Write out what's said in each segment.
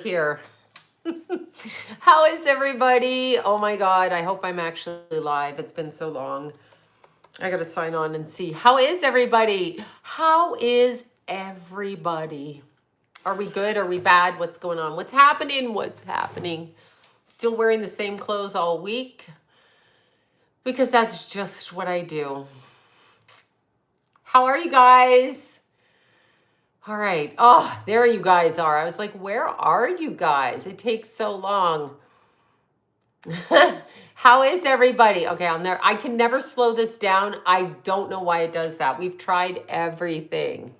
Here. How is everybody? Oh my God, I hope I'm actually live. It's been so long. I gotta sign on and see. How is everybody? How is everybody? Are we good? Are we bad? What's going on? What's happening? What's happening? Still wearing the same clothes all week? Because that's just what I do. How are you guys? All right. Oh, there you guys are. I was like, where are you guys? It takes so long. How is everybody? Okay, I'm there. I can never slow this down. I don't know why it does that. We've tried everything.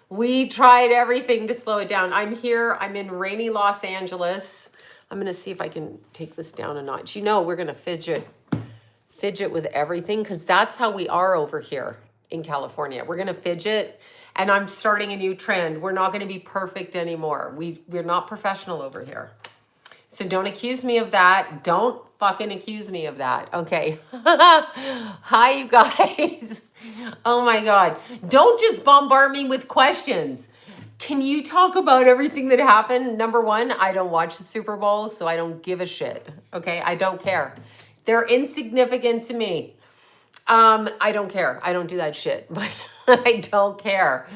We tried everything to slow it down. I'm here. I'm in rainy Los Angeles. I'm going to see if I can take this down a notch. You know, we're going to fidget with everything because that's how we are over here in California. We're going to fidget. And I'm starting a new trend. We're not going to be perfect anymore. We're not professional over here. So don't accuse me of that. Don't fucking accuse me of that. Okay. Hi, you guys. Oh my God. Don't just bombard me with questions. Can you talk about everything that happened? Number one, I don't watch the Super Bowl, so I don't give a shit. Okay. I don't care. They're insignificant to me. I don't care. I don't do that shit, but I don't care.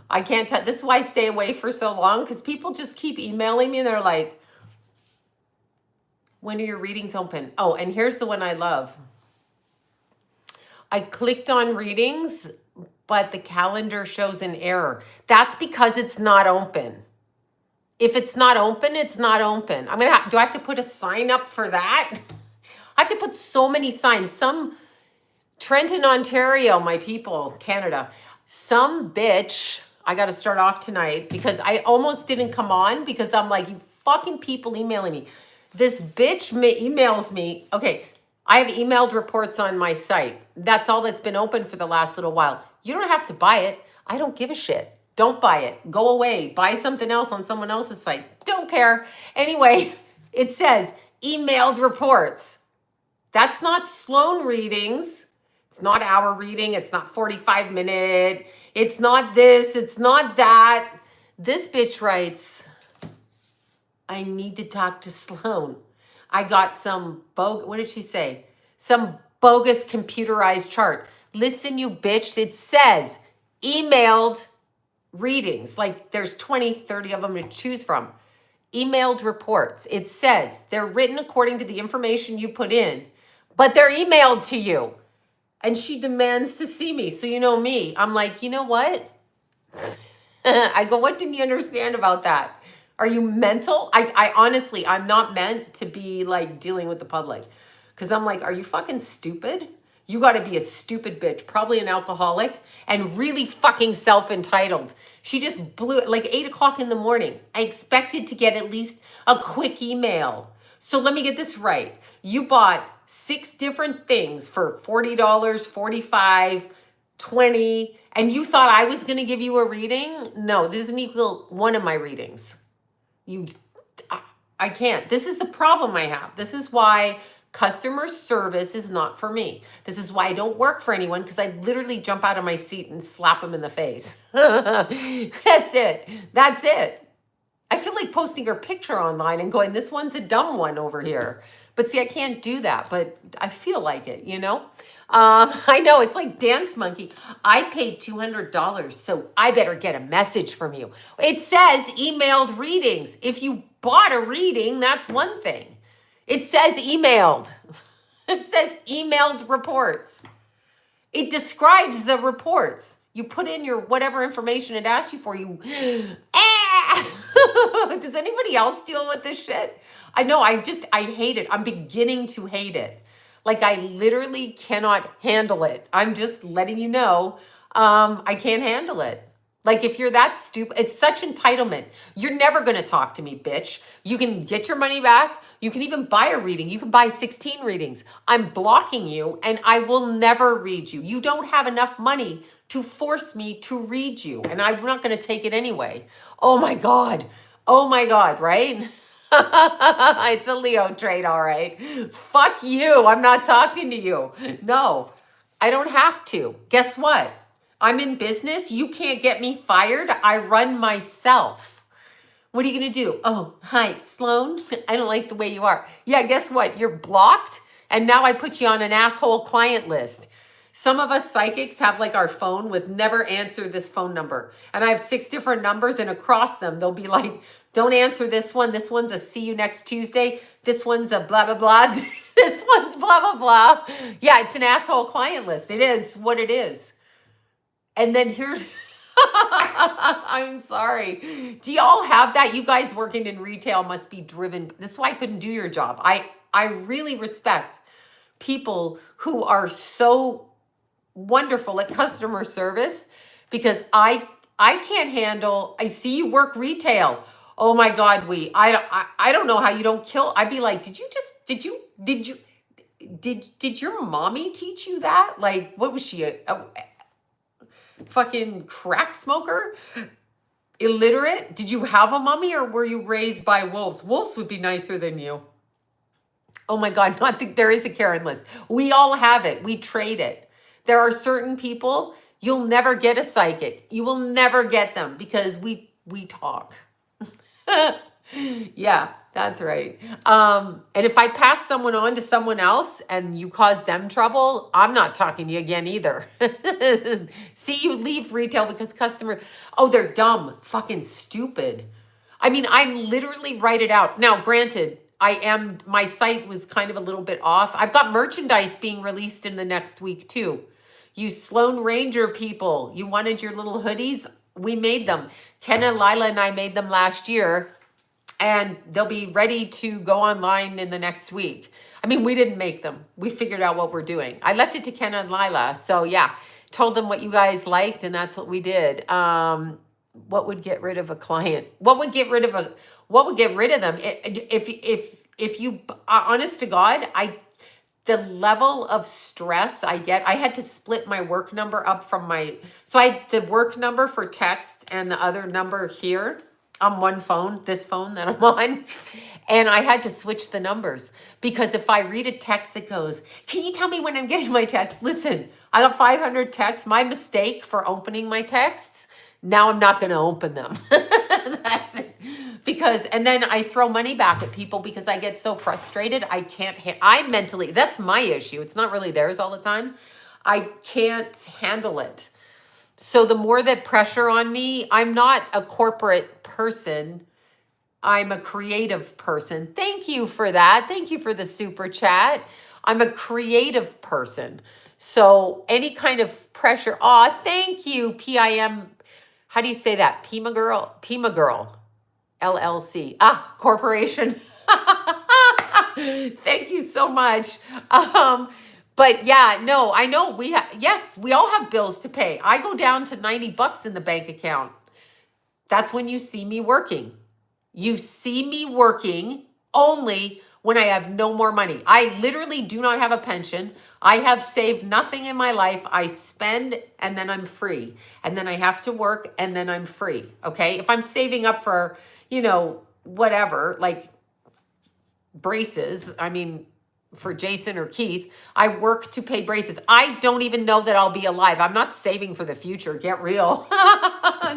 I can't tell. This is why I stay away for so long because people just keep emailing me and they're like, when are your readings open? Oh, and here's the one I love. I clicked on readings, but the calendar shows an error. That's because it's not open. If it's not open, it's not open. Do I have to put a sign up for that? I have to put so many signs. Trenton, Ontario, my people, Canada. Some bitch, I got to start off tonight because I almost didn't come on because I'm like, you fucking people emailing me. This bitch emails me. Okay, I have emailed reports on my site. That's all that's been open for the last little while. You don't have to buy it. I don't give a shit. Don't buy it. Go away. Buy something else on someone else's site. Don't care. Anyway, it says emailed reports. That's not Sloan readings. It's not hour reading. It's not 45-minute. It's not this. It's not that. This bitch writes, I need to talk to Sloan. I got some what did she say? Some bogus computerized chart. Listen, you bitch. It says emailed readings. Like there's 20, 30 of them to choose from. Emailed reports. It says they're written according to the information you put in, but they're emailed to you. And she demands to see me. So you know me. I'm like, you know what? I go, what didn't you understand about that? Are you mental? I honestly, I'm not meant to be like dealing with the public. Because I'm like, are you fucking stupid? You got to be a stupid bitch. Probably an alcoholic and really fucking self-entitled. She just blew it like 8 o'clock in the morning. I expected to get at least a quick email. So let me get this right. You bought 6 different things for $40, $45, $20, and you thought I was going to give you a reading? No, this doesn't equal one of my readings. I can't. This is the problem I have. This is why customer service is not for me. This is why I don't work for anyone because I literally jump out of my seat and slap them in the face. That's it. That's it. I feel like posting her picture online and going, this one's a dumb one over here. But see, I can't do that, but I feel like it, you know? I know, it's like Dance Monkey. I paid $200, so I better get a message from you. It says emailed readings. If you bought a reading, that's one thing. It says emailed. It says emailed reports. It describes the reports. You put in your whatever information it asks you for. Does anybody else deal with this shit? I know, I hate it. I'm beginning to hate it. Like I literally cannot handle it. I'm just letting you know, I can't handle it. Like if you're that stupid, it's such entitlement. You're never going to talk to me, bitch. You can get your money back. You can even buy a reading. You can buy 16 readings. I'm blocking you and I will never read you. You don't have enough money to force me to read you. And I'm not going to take it anyway. Oh my God. Oh my God, right? It's a Leo trait, all right. Fuck you. I'm not talking to you. No, I don't have to. Guess what? I'm in business. You can't get me fired. I run myself. What are you going to do? Oh, hi, Sloan. I don't like the way you are. Yeah, guess what? You're blocked. And now I put you on an asshole client list. Some of us psychics have like our phone with never answer this phone number. And I have 6 different numbers, and across them, they'll be like, don't answer this one. This one's a see you next Tuesday. This one's a blah, blah, blah. This one's blah, blah, blah. Yeah, it's an asshole client list. It is what it is. And then here's, I'm sorry. Do y'all have that? You guys working in retail must be driven. This is why I couldn't do your job. I really respect people who are so wonderful at customer service, because I can't handle, I see you work retail. Oh my God, I don't know how you don't kill. I'd be like, did your mommy teach you that? Like, what was she, a fucking crack smoker? Illiterate? Did you have a mommy, or were you raised by wolves? Wolves would be nicer than you. Oh my God, not that there is a Karen list. We all have it. We trade it. There are certain people, you'll never get a psychic. You will never get them because we talk. Yeah, that's right. And if I pass someone on to someone else and you cause them trouble, I'm not talking to you again either. See, you leave retail because oh, they're dumb, fucking stupid. I mean, I'm literally write it out. Now, granted, my site was kind of a little bit off. I've got merchandise being released in the next week too. You Sloan Ranger people, you wanted your little hoodies? We made them. Kenna, Lila, and I made them last year, and they'll be ready to go online in the next week. I mean, we didn't make them. We figured out what we're doing. I left it to Kenna and Lila. So yeah, told them what you guys liked, and that's what we did. What would get rid of a client? What would get rid of them? If you, honest to God, the level of stress I get, I had to split my work number up from so I had the work number for text and the other number here on one phone, this phone that I'm on. And I had to switch the numbers, because if I read a text that goes, can you tell me when I'm getting my text? Listen, I got 500 texts. My mistake for opening my texts, now I'm not going to open them. That's it. And then I throw money back at people because I get so frustrated. I mentally, that's my issue. It's not really theirs all the time. I can't handle it. So the more that pressure on me, I'm not a corporate person. I'm a creative person. Thank you for that. Thank you for the super chat. I'm a creative person. So any kind of pressure, thank you, PIM. How do you say that? Pima Girl, LLC. Corporation. Thank you so much. But yeah, no, I know yes, we all have bills to pay. I go down to $90 in the bank account. That's when you see me working. You see me working only when I have no more money. I literally do not have a pension. I have saved nothing in my life. I spend and then I'm free. And then I have to work and then I'm free. Okay. If I'm saving up for, whatever, like braces, I mean, for Jason or Keith, I work to pay braces. I don't even know that I'll be alive. I'm not saving for the future. Get real.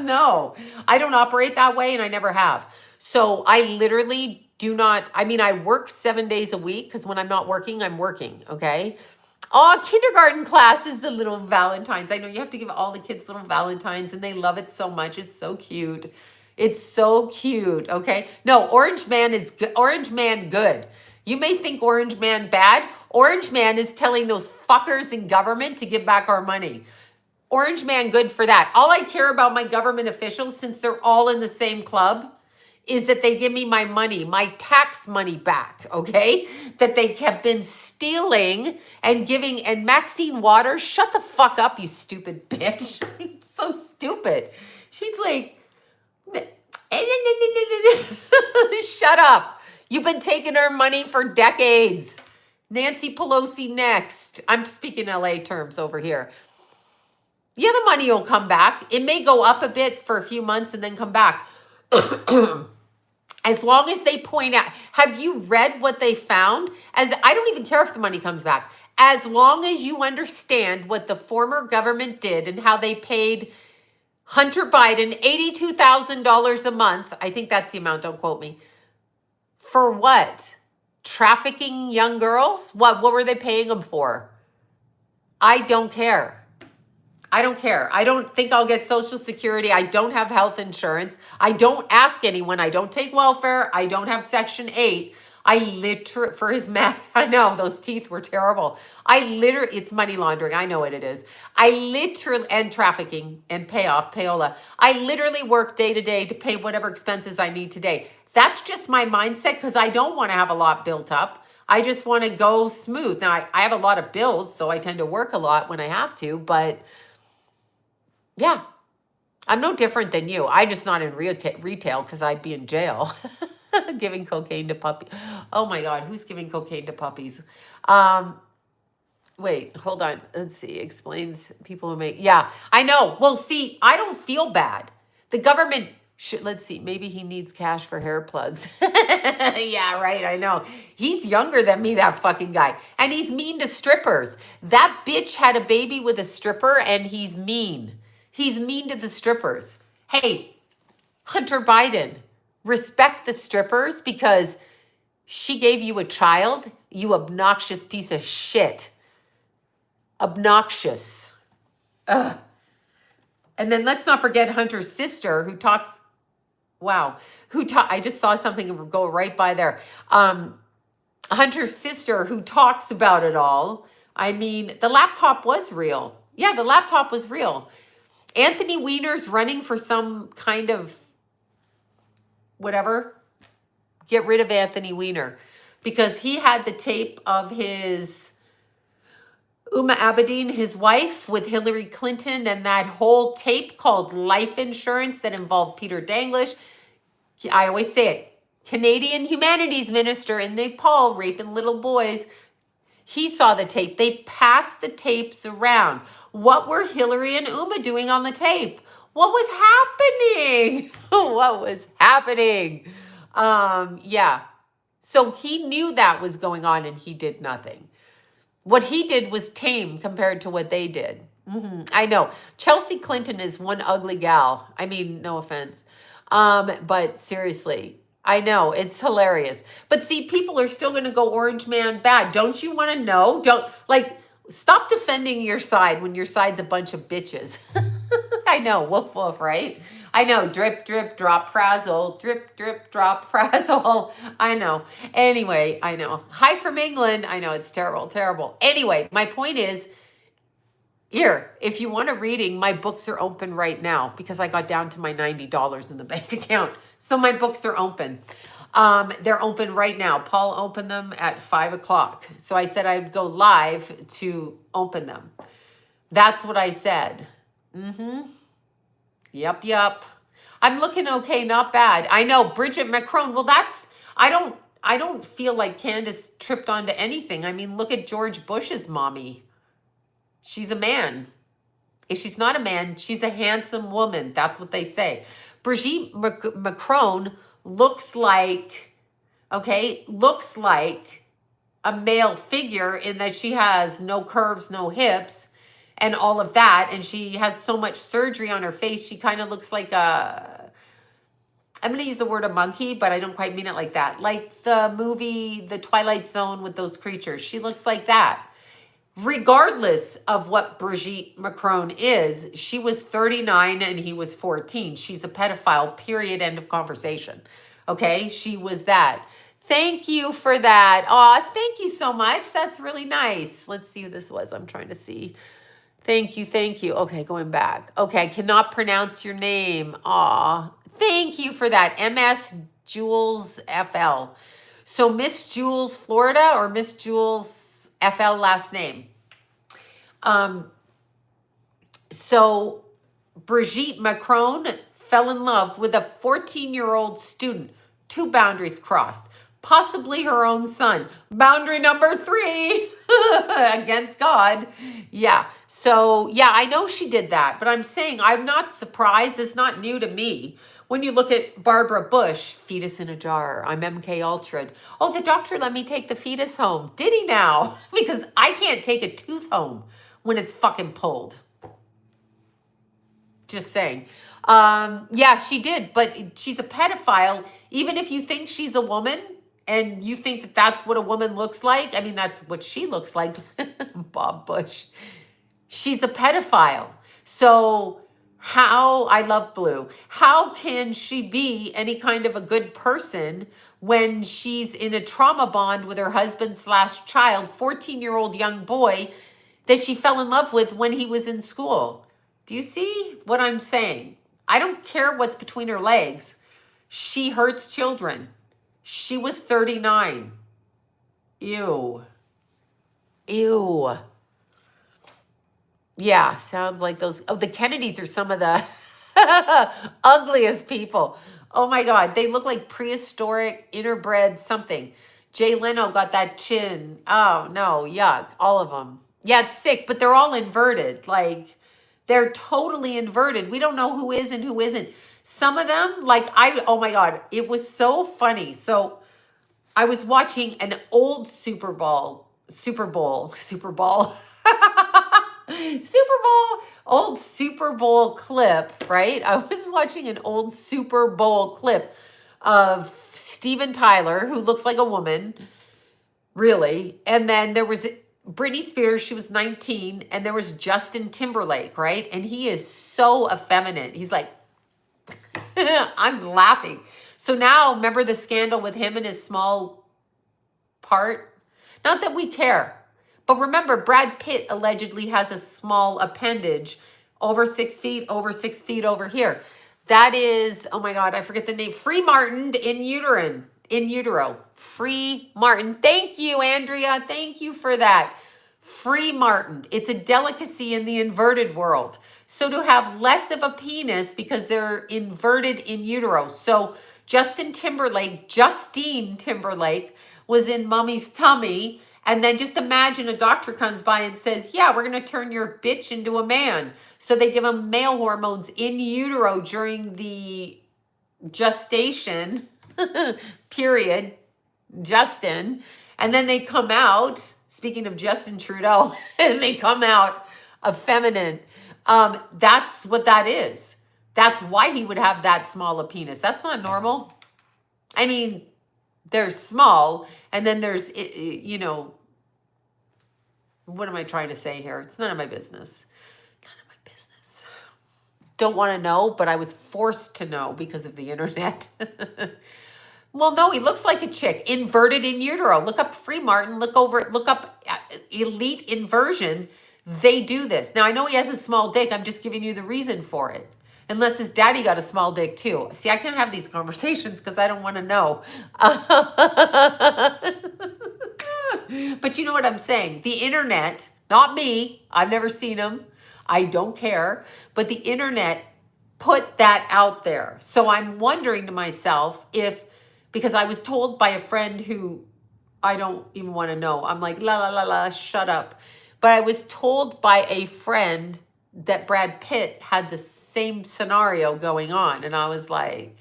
No, I don't operate that way, and I never have. So I literally do not, I work 7 days a week, because when I'm not working, I'm working. Okay. Kindergarten class is the little Valentines. I know you have to give all the kids little Valentines, and they love it so much. It's so cute. It's so cute. Okay. No, Orange Man is good. Orange Man good. You may think Orange Man bad. Orange Man is telling those fuckers in government to give back our money. Orange Man good for that. All I care about my government officials, since they're all in the same club, is that they give me my money, my tax money back, okay? That they have been stealing and giving. And Maxine Waters, shut the fuck up, you stupid bitch. So stupid. She's like, shut up. You've been taking our money for decades. Nancy Pelosi next. I'm speaking LA terms over here. Yeah, the money will come back. It may go up a bit for a few months and then come back. As long as they point out, have you read what they found? I don't even care if the money comes back. As long as you understand what the former government did and how they paid Hunter Biden, $82,000 a month. I think that's the amount. Don't quote me. For what? Trafficking young girls? What were they paying them for? I don't care. I don't care. I don't think I'll get Social Security. I don't have health insurance. I don't ask anyone. I don't take welfare. I don't have Section 8. I literally, for his meth, I know those teeth were terrible. It's money laundering. I know what it is. And trafficking and payola. I literally work day to day to pay whatever expenses I need today. That's just my mindset because I don't want to have a lot built up. I just want to go smooth. Now, I have a lot of bills, so I tend to work a lot when I have to, but yeah, I'm no different than you. I'm just not in retail because I'd be in jail giving cocaine to puppies. Oh my God, who's giving cocaine to puppies? Wait, hold on. Let's see. Explains people who make. Yeah, I know. Well, see, I don't feel bad. The government should. Let's see. Maybe he needs cash for hair plugs. Yeah, right. I know. He's younger than me, that fucking guy. And he's mean to strippers. That bitch had a baby with a stripper and he's mean. He's mean to the strippers. Hey, Hunter Biden, respect the strippers because she gave you a child, you obnoxious piece of shit. Obnoxious. Ugh. And then let's not forget Hunter's sister who talks, I just saw something go right by there. Hunter's sister who talks about it all. I mean, the laptop was real. Yeah, the laptop was real. Anthony Weiner's running for some kind of whatever. Get rid of Anthony Weiner because he had the tape of his Uma Abedin, his wife, with Hillary Clinton, and that whole tape called Life Insurance that involved Peter Danglish. I always say it. Canadian humanities minister in Nepal raping little boys. He saw the tape. They passed the tapes around. What were Hillary and Uma doing on the tape? What was happening? What was happening? Yeah. So he knew that was going on and he did nothing. What he did was tame compared to what they did. I know. Chelsea Clinton is one ugly gal. I mean, no offense. But seriously, I know it's hilarious. But see, people are still going to go orange man bad. Don't you want to know? Stop defending your side when your side's a bunch of bitches. I know. Woof, woof, right? I know. Drip, drip, drop, frazzle. Drip, drip, drop, frazzle. I know. Anyway, I know. Hi from England. I know. It's terrible, terrible. Anyway, my point is, here, if you want a reading, my books are open right now because I got down to my $90 in the bank account. So my books are open. They're open right now. Paul opened them at 5 o'clock. So I said I'd go live to open them. That's what I said. Yep. I'm looking okay, not bad. I know, Bridget Macron. Well, I don't feel like Candace tripped onto anything. I mean, look at George Bush's mommy. She's a man. If she's not a man, she's a handsome woman. That's what they say. Brigitte Macron looks like a male figure in that she has no curves, no hips, and all of that. And she has so much surgery on her face. She kind of looks like I'm going to use the word a monkey, but I don't quite mean it like that. Like the movie, The Twilight Zone with those creatures. She looks like that. Regardless of what Brigitte Macron is, she was 39 and he was 14. She's a pedophile, period, end of conversation. Okay, she was that. Thank you for that. Aw, thank you so much. That's really nice. Let's see who this was. I'm trying to see. Thank you. Okay, going back. Okay, I cannot pronounce your name. Aw, thank you for that. MS Jules FL. So Miss Jules Florida or Miss Jules FL last name. So Brigitte Macron fell in love with a 14-year-old student. 2 boundaries crossed. Possibly her own son. Boundary number 3 against God. Yeah. So yeah, I know she did that, but I'm saying I'm not surprised. It's not new to me. When you look at Barbara Bush, fetus in a jar, I'm MK Ultra. Oh, the doctor let me take the fetus home. Did he now? Because I can't take a tooth home when it's fucking pulled. Just saying. Yeah, she did, but she's a pedophile. Even if you think she's a woman and you think that that's what a woman looks like, I mean, that's what she looks like, Bob Bush. She's a pedophile. So how, I love Blue, how can she be any kind of a good person when she's in a trauma bond with her husband slash child, 14-year-old young boy that she fell in love with when he was in school? Do you see what I'm saying? I don't care what's between her legs. She hurts children. She was 39. Ew. Ew. Yeah, sounds like those. Oh, the Kennedys are some of the ugliest people. Oh my God, they look like prehistoric, interbred something. Jay Leno got that chin. Oh no, yuck, all of them. Yeah, it's sick, but they're all inverted. Like, they're totally inverted. We don't know who is and who isn't. Some of them, like oh my God, it was so funny. So I was watching an old Super Bowl, old Super Bowl clip, right? I was watching an old Super Bowl clip of Steven Tyler, who looks like a woman, really. And then there was Britney Spears, she was 19, and there was Justin Timberlake, right? And he is so effeminate. He's like, I'm laughing. So now, remember the scandal with him and his small part? Not that we care. But remember, Brad Pitt allegedly has a small appendage over 6 feet, over 6 feet over here. That is, oh my God, I forget the name. Free Martined in utero. Free Martin. Thank you, Andrea. Thank you for that. Free Martined. It's a delicacy in the inverted world. So to have less of a penis because they're inverted in utero. So Justine Timberlake was in mommy's tummy. And then just imagine a doctor comes by and says, yeah, we're going to turn your bitch into a man. So they give them male hormones in utero during the gestation period, Justin. And then they come out, speaking of Justin Trudeau, and they come out effeminate. That's what that is. That's why he would have that small a penis. That's not normal. I mean, they're small, and then there's, you know, what am I trying to say here? It's none of my business. None of my business. Don't want to know, but I was forced to know because of the internet. Well, no, he looks like a chick, inverted in utero. Look up Free Martin, look up elite inversion. They do this. Now, I know he has a small dick. I'm just giving you the reason for it. Unless his daddy got a small dick too. See, I can't have these conversations because I don't want to know. But you know what I'm saying? The internet, not me, I've never seen him. I don't care. But the internet put that out there. So I'm wondering to myself if, because I was told by a friend who I don't even want to know. I'm like, la, la, la, la, shut up. But I was told by a friend that Brad Pitt had the same scenario going on. And I was like,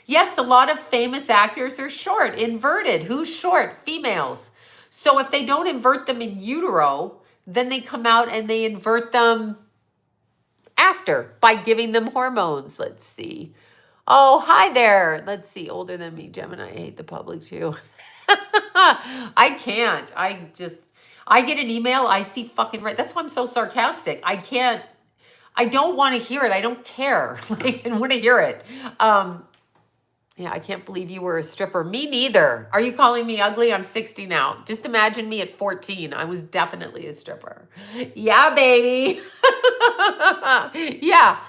yes, a lot of famous actors are short, inverted. Who's short? Females. So if they don't invert them in utero, then they come out and they invert them after by giving them hormones. Let's see. Oh, hi there. Let's see. Older than me, Gemini. I hate the public too. I can't. I get an email. I see fucking right. That's why I'm so sarcastic. I don't want to hear it. I don't care. Like, I want to hear it. Yeah, I can't believe you were a stripper. Me neither. Are you calling me ugly? I'm 60 now. Just imagine me at 14. I was definitely a stripper. Yeah, baby. Yeah,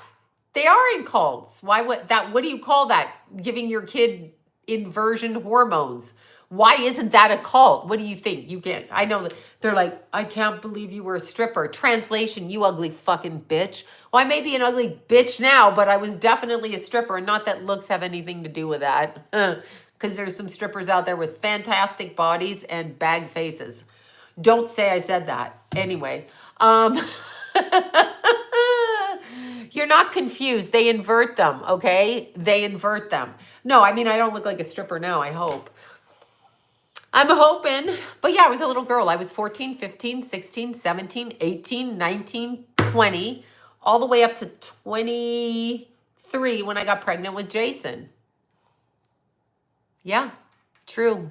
they are in cults. Why would that? What do you call that? Giving your kid inversion hormones. Why isn't that a cult? What do you think? You can't. I know that they're like, I can't believe you were a stripper. Translation, you ugly fucking bitch. Well, I may be an ugly bitch now, but I was definitely a stripper. And not that looks have anything to do with that. Because there's some strippers out there with fantastic bodies and bag faces. Don't say I said that. Anyway. You're not confused. They invert them, okay? They invert them. No, I mean, I don't look like a stripper now, I hope. I'm hoping. But yeah, I was a little girl. I was 14, 15, 16, 17, 18, 19, 20. all the way up to 23 when I got pregnant with Jason. Yeah, true.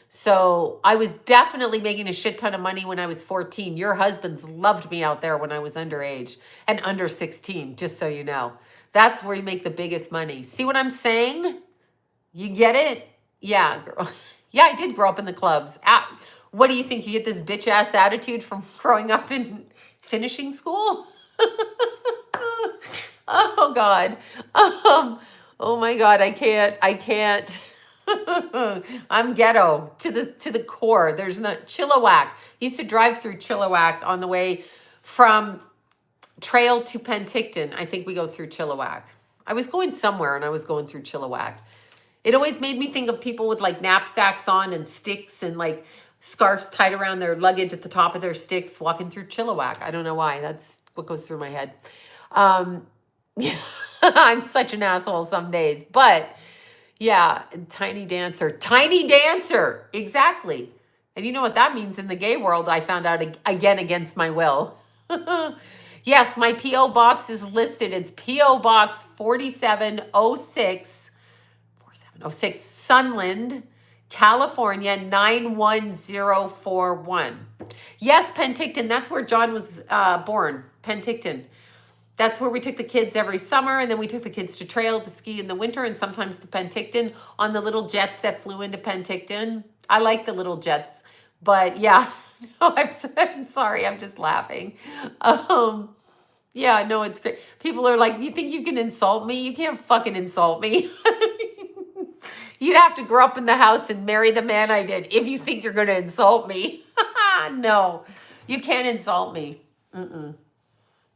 So I was definitely making a shit ton of money when I was 14. Your husbands loved me out there when I was underage and under 16, just so you know. That's where you make the biggest money. See what I'm saying? You get it? Yeah, girl. Yeah, I did grow up in the clubs. What do you think? You get this bitch ass attitude from growing up in finishing school? Oh God. Oh my God, I can't. I'm ghetto to the core. There's no Chilliwack. Used to drive through Chilliwack on the way from Trail to Penticton. I think we go through Chilliwack. I was going somewhere and I was going through Chilliwack. It always made me think of people with like knapsacks on and sticks and like scarves tied around their luggage at the top of their sticks walking through Chilliwack. I don't know why. That's what goes through my head. Yeah, I'm such an asshole some days, but yeah, tiny dancer, exactly. And you know what that means in the gay world? I found out again against my will. Yes, my P.O. box is listed. It's P.O. Box 4706, Sunland, California, 91041. Yes, Penticton, that's where John was born, Penticton. That's where we took the kids every summer, and then we took the kids to Trail to ski in the winter, and sometimes to Penticton on the little jets that flew into Penticton. I like the little jets, but yeah, no, I'm sorry, I'm just laughing. Yeah, no, it's great. People are like, you think you can insult me? You can't fucking insult me. You'd have to grow up in the house and marry the man I did if you think you're going to insult me. No, you can't insult me.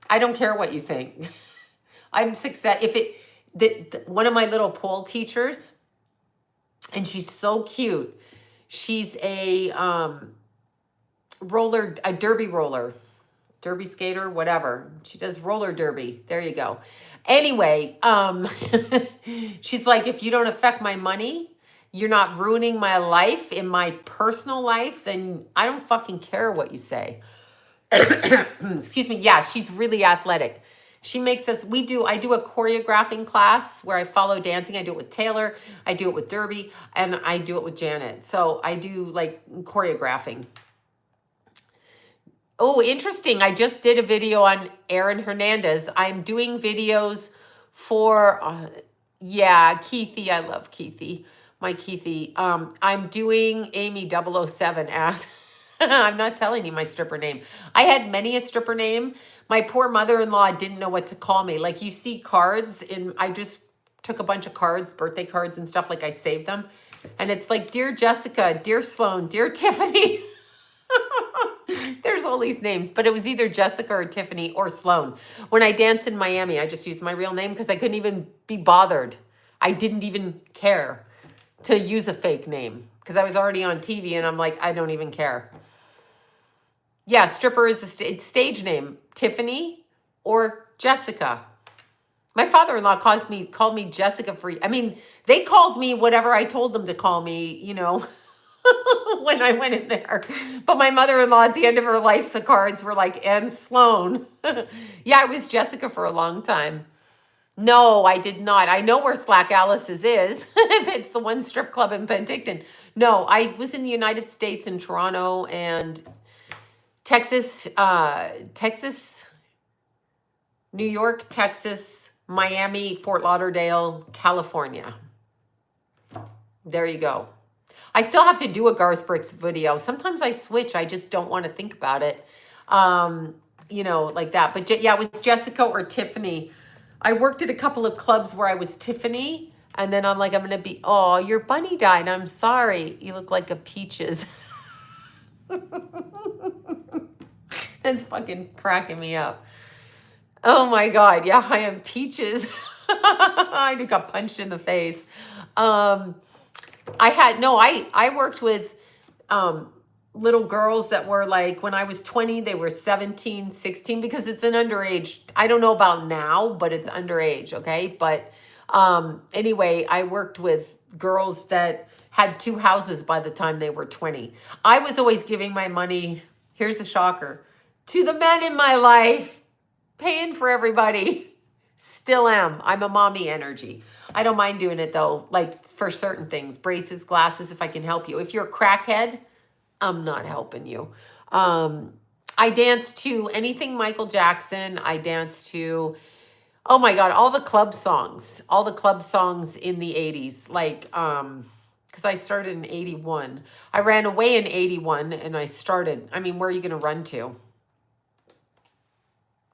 I don't care what you think. I'm success. One of my little pole teachers, and she's so cute. She's a derby skater, whatever. She does roller derby. There you go. Anyway, she's like, if you don't affect my money, you're not ruining my life in my personal life, then I don't fucking care what you say. Excuse me. Yeah, she's really athletic. She makes us, I do a choreographing class where I follow dancing. I do it with Taylor. I do it with Derby, and I do it with Janet. So I do like choreographing. Oh, interesting. I just did a video on Aaron Hernandez. I'm doing videos for, yeah, Keithy. I love Keithy. My Keithy. I'm doing Amy 007 as, I'm not telling you my stripper name. I had many a stripper name. My poor mother-in-law didn't know what to call me. Like you see cards I just took a bunch of cards, birthday cards and stuff, like I saved them. And it's like, Dear Jessica, Dear Sloan, Dear Tiffany. There's all these names, but it was either Jessica or Tiffany or Sloan. When I danced in Miami, I just used my real name because I couldn't even be bothered. I didn't even care to use a fake name because I was already on TV, and I'm like, I don't even care. Yeah, stripper is a stage name, Tiffany or Jessica. My father-in-law called me Jessica they called me whatever I told them to call me, you know, when I went in there. But my mother-in-law, at the end of her life, the cards were like, and Sloan. Yeah, I was Jessica for a long time. No, I did not. I know where Slack Alice's is. It's the one strip club in Penticton. No, I was in the United States, in Toronto and Texas, New York, Texas, Miami, Fort Lauderdale, California. There you go. I still have to do a Garth Brooks video. Sometimes I switch. I just don't want to think about it, you know, like that. But yeah, it was Jessica or Tiffany. I worked at a couple of clubs where I was Tiffany. And then I'm like, I'm going to be, oh, your bunny died. I'm sorry. You look like a Peaches. That's fucking cracking me up. Oh my God. Yeah, I am Peaches. I got punched in the face. I worked with little girls that were like, when I was 20, they were 17, 16, because it's an underage. I don't know about now, but it's underage. Okay. But anyway, I worked with girls that had 2 houses by the time they were 20. I was always giving my money, here's a shocker, to the men in my life. paying for everybody. Still am. I'm a mommy energy. I don't mind doing it though, like for certain things, braces, glasses, if I can help you. If you're a crackhead, I'm not helping you. I dance to anything Michael Jackson. I dance to, oh my God, all the club songs in the 80s. Like, because I started in 81. I ran away in 81 and I started, I mean, where are you going to run to?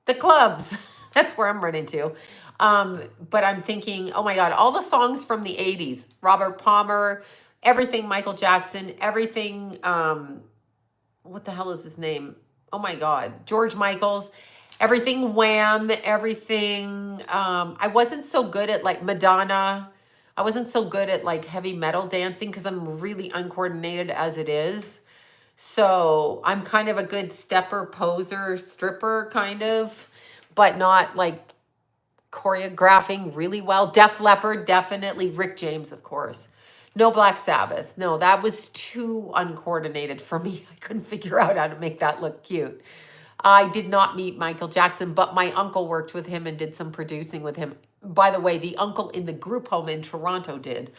The clubs. That's where I'm running to. But I'm thinking, oh my God, all the songs from the 80s, Robert Palmer, everything Michael Jackson, everything, what the hell is his name? Oh my God, George Michael's, everything Wham, everything. I wasn't so good at like Madonna. I wasn't so good at like heavy metal dancing because I'm really uncoordinated as it is. So I'm kind of a good stepper, poser, stripper kind of, but not like choreographing really well. Def Leppard, definitely. Rick James, of course. No Black Sabbath. No, that was too uncoordinated for me. I couldn't figure out how to make that look cute. I did not meet Michael Jackson, but my uncle worked with him and did some producing with him. By the way, the uncle in the group home in Toronto did,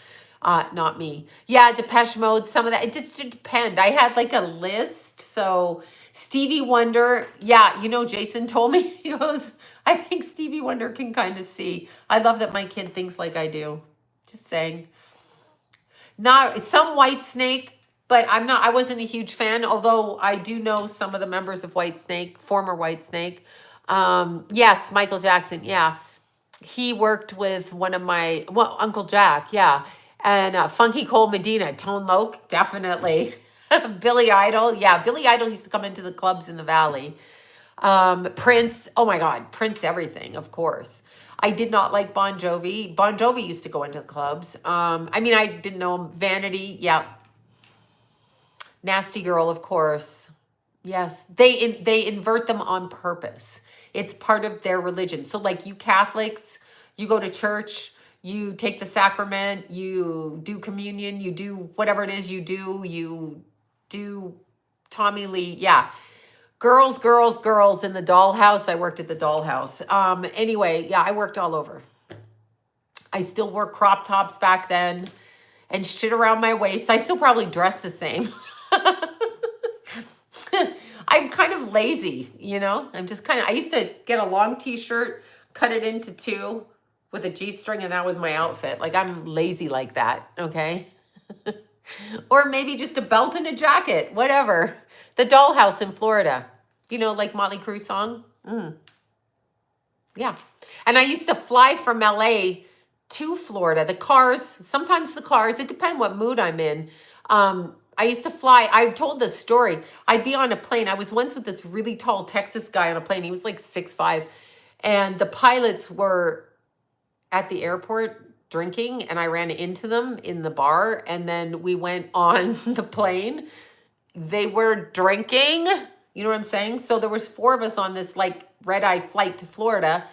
not me. Yeah, Depeche Mode, some of that. It just depend. I had like a list. So Stevie Wonder, yeah, you know, Jason told me, he goes, I think Stevie Wonder can kind of see. I love that my kid thinks like I do. Just saying. Not some White Snake, but I wasn't a huge fan, although I do know some of the members of White Snake, former White Snake. Yes, Michael Jackson, yeah. He worked with one of my, well, Uncle Jack, yeah. And Funky Cole Medina, Tone Loc, definitely. Billy Idol, yeah. Billy Idol used to come into the clubs in the Valley. Prince, oh my God, Prince everything, of course. I did not like Bon Jovi. Bon Jovi used to go into the clubs. I mean, I didn't know him. Vanity, yeah. Nasty Girl, of course. Yes, they invert them on purpose. It's part of their religion. So like you Catholics, you go to church, you take the sacrament, you do communion, you do whatever it is you do Tommy Lee, yeah. Girls, girls, girls in the dollhouse. I worked at the dollhouse. Anyway, yeah, I worked all over. I still wore crop tops back then and shit around my waist. I still probably dress the same. I'm kind of lazy, you know? I'm just kind of, I used to get a long t-shirt, cut it into two with a G-string, and that was my outfit. Like, I'm lazy like that, okay? Or maybe just a belt and a jacket, whatever. The Dollhouse in Florida. You know, like Motley Crue song? Yeah. And I used to fly from LA to Florida. Sometimes the cars, it depends what mood I'm in. I used to fly. I told this story. I'd be on a plane. I was once with this really tall Texas guy on a plane. He was like 6'5". And the pilots were at the airport drinking, and I ran into them in the bar. And then we went on the plane. They were drinking. You know what I'm saying? So there was 4 of us on this like red-eye flight to Florida.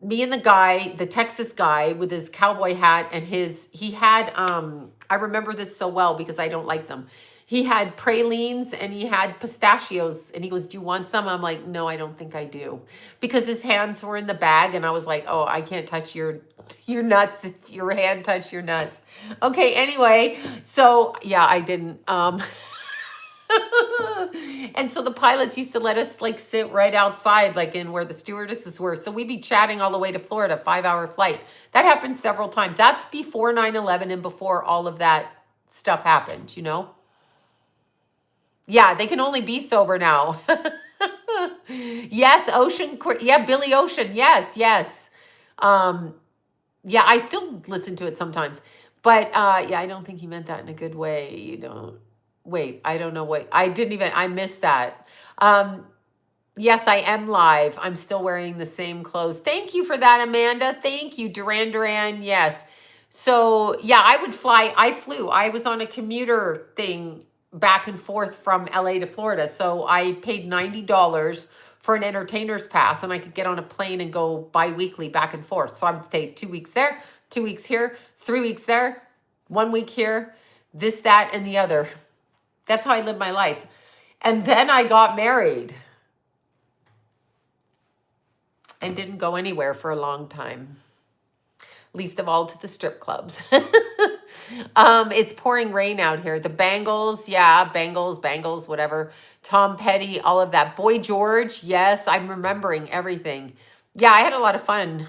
Me and the guy, the Texas guy with his cowboy hat and he had, I remember this so well because I don't like them. He had pralines and he had pistachios and he goes, do you want some? I'm like, no, I don't think I do. Because his hands were in the bag and I was like, oh, I can't touch your nuts if your hand touch your nuts. Okay, anyway, so yeah, I didn't, and so the pilots used to let us like sit right outside, like in where the stewardesses were. So we'd be chatting all the way to Florida, 5-hour flight. That happened several times. That's before 9/11 and before all of that stuff happened, you know? Yeah, they can only be sober now. Yes, yeah, Billy Ocean. Yes, yes. Yeah, I still listen to it sometimes. But yeah, I don't think he meant that in a good way. You don't. Wait, I don't know what, I missed that. Yes, I am live. I'm still wearing the same clothes. Thank you for that, Amanda. Thank you, Duran, yes. So yeah, I flew. I was on a commuter thing back and forth from LA to Florida. So I paid $90 for an entertainer's pass and I could get on a plane and go bi-weekly back and forth. So I would stay 2 weeks there, 2 weeks here, 3 weeks there, 1 week here, this, that, and the other. That's how I lived my life. And then I got married. and didn't go anywhere for a long time. Least of all to the strip clubs. It's pouring rain out here. The Bangles, yeah, Bangles, whatever. Tom Petty, all of that. Boy George, yes, I'm remembering everything. Yeah, I had a lot of fun.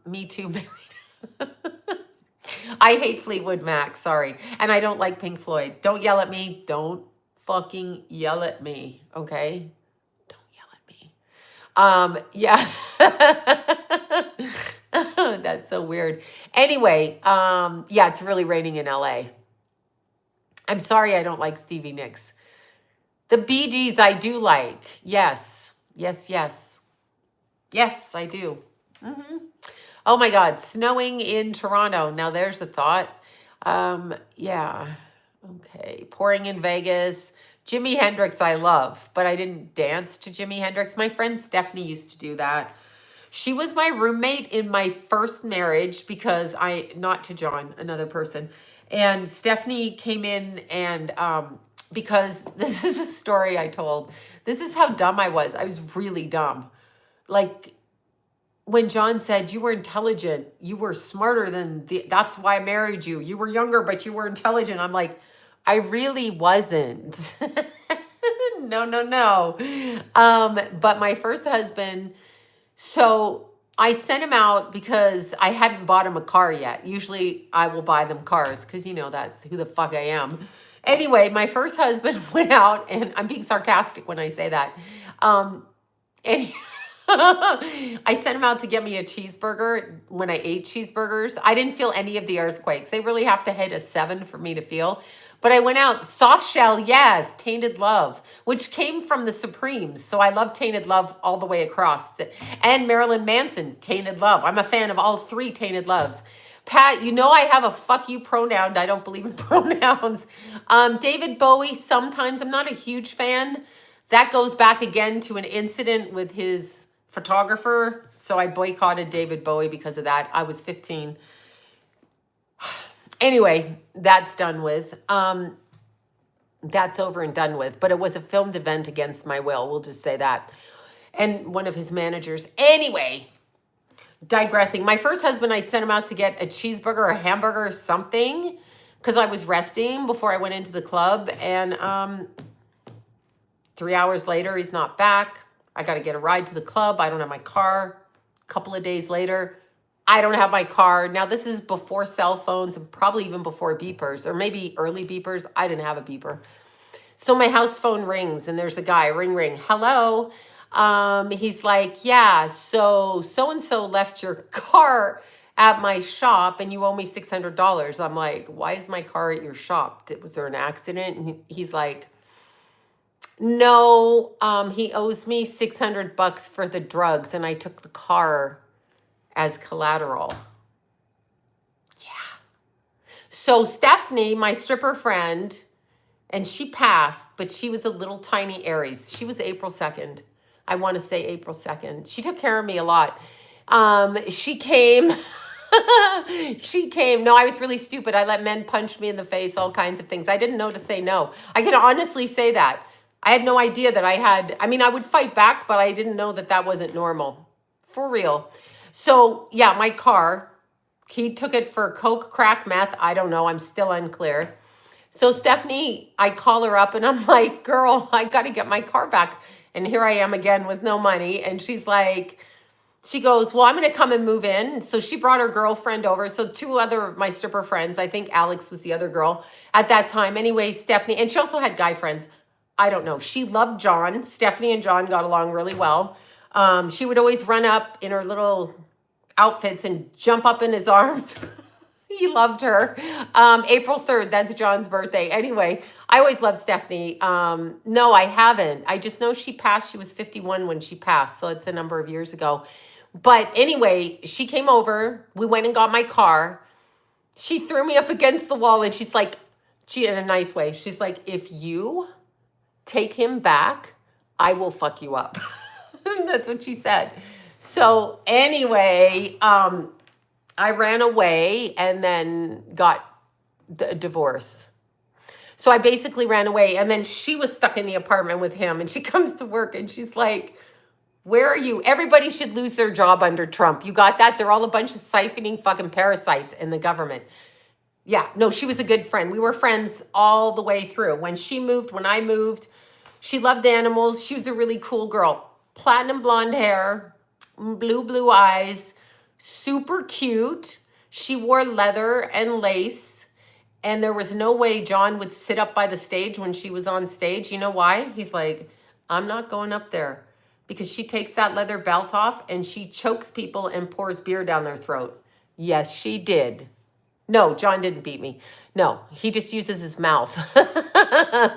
Me too, married. I hate Fleetwood Mac, sorry. And I don't like Pink Floyd. Don't yell at me. Don't fucking yell at me, okay? Don't yell at me. Yeah. That's so weird. Anyway, yeah, it's really raining in LA. I'm sorry I don't like Stevie Nicks. The Bee Gees I do like. Yes. Yes, I do. Oh my God, snowing in Toronto. Now there's a thought. Yeah. Okay. Pouring in Vegas. Jimi Hendrix I love, but I didn't dance to Jimi Hendrix. My friend Stephanie used to do that. She was my roommate in my first marriage because not to John, another person. And Stephanie came in and because this is a story I told. This is how dumb I was. I was really dumb. Like when John said, you were intelligent, you were smarter that's why I married you. You were younger, but you were intelligent. I'm like, I really wasn't. No. But my first husband, so I sent him out because I hadn't bought him a car yet. Usually I will buy them cars because, that's who the fuck I am. Anyway, my first husband went out, and I'm being sarcastic when I say that. And I sent him out to get me a cheeseburger. When I ate cheeseburgers, I didn't feel any of the earthquakes. They really have to hit a 7 for me to feel. But I went out, soft shell, yes, Tainted Love, which came from the Supremes. So I love Tainted Love all the way across. And Marilyn Manson, Tainted Love. I'm a fan of all 3 Tainted Loves. Pat, I have a fuck you pronoun. I don't believe in pronouns. David Bowie, sometimes. I'm not a huge fan. That goes back again to an incident with his photographer. So I boycotted David Bowie because of that. I was 15. Anyway, that's done with. That's over and done with. But it was a filmed event against my will. We'll just say that. And one of his managers. Anyway, digressing. My first husband, I sent him out to get a cheeseburger or a hamburger or something because I was resting before I went into the club. And 3 hours later, he's not back. I got to get a ride to the club. I don't have my car. A couple of days later, I don't have my car. Now, this is before cell phones and probably even before beepers or maybe early beepers. I didn't have a beeper. So my house phone rings and there's a guy, ring. Hello. He's like, yeah, so-and-so left your car at my shop and you owe me $600. I'm like, why is my car at your shop? Was there an accident? And he's like, no, he owes me $600 for the drugs and I took the car as collateral. Yeah. So Stephanie, my stripper friend, and she passed, but she was a little tiny Aries. She was April 2nd. I want to say April 2nd. She took care of me a lot. She came. She came. No, I was really stupid. I let men punch me in the face, all kinds of things. I didn't know to say no. I can honestly say that. I had no idea that I would fight back, but I didn't know that wasn't normal. For real. So, yeah, my car, he took it for coke, crack, meth. I don't know. I'm still unclear. So Stephanie, I call her up and I'm like, girl, I got to get my car back. And here I am again with no money. And she goes, well, I'm going to come and move in. So she brought her girlfriend over. So 2 other of my stripper friends, I think Alex was the other girl at that time. Anyway, Stephanie, and she also had guy friends. I don't know. She loved John. Stephanie and John got along really well. She would always run up in her little outfits and jump up in his arms. He loved her. April 3rd, that's John's birthday. Anyway, I always loved Stephanie. No, I haven't. I just know she passed. She was 51 when she passed. So it's a number of years ago. But anyway, she came over. We went and got my car. She threw me up against the wall and she's like, in a nice way. She's like, if you take him back, I will fuck you up. That's what she said. So anyway, I ran away and then got the divorce. So I basically ran away and then she was stuck in the apartment with him and she comes to work and she's like, Where are you? Everybody should lose their job under Trump. You got that? They're all a bunch of siphoning fucking parasites in the government. Yeah, no, she was a good friend. We were friends all the way through. When she moved, when I moved, she loved animals. She was a really cool girl. Platinum blonde hair, blue eyes, super cute. She wore leather and lace. And there was no way John would sit up by the stage when she was on stage. You know why? He's like, I'm not going up there. Because she takes that leather belt off and she chokes people and pours beer down their throat. Yes, she did. No, John didn't beat me. No, he just uses his mouth.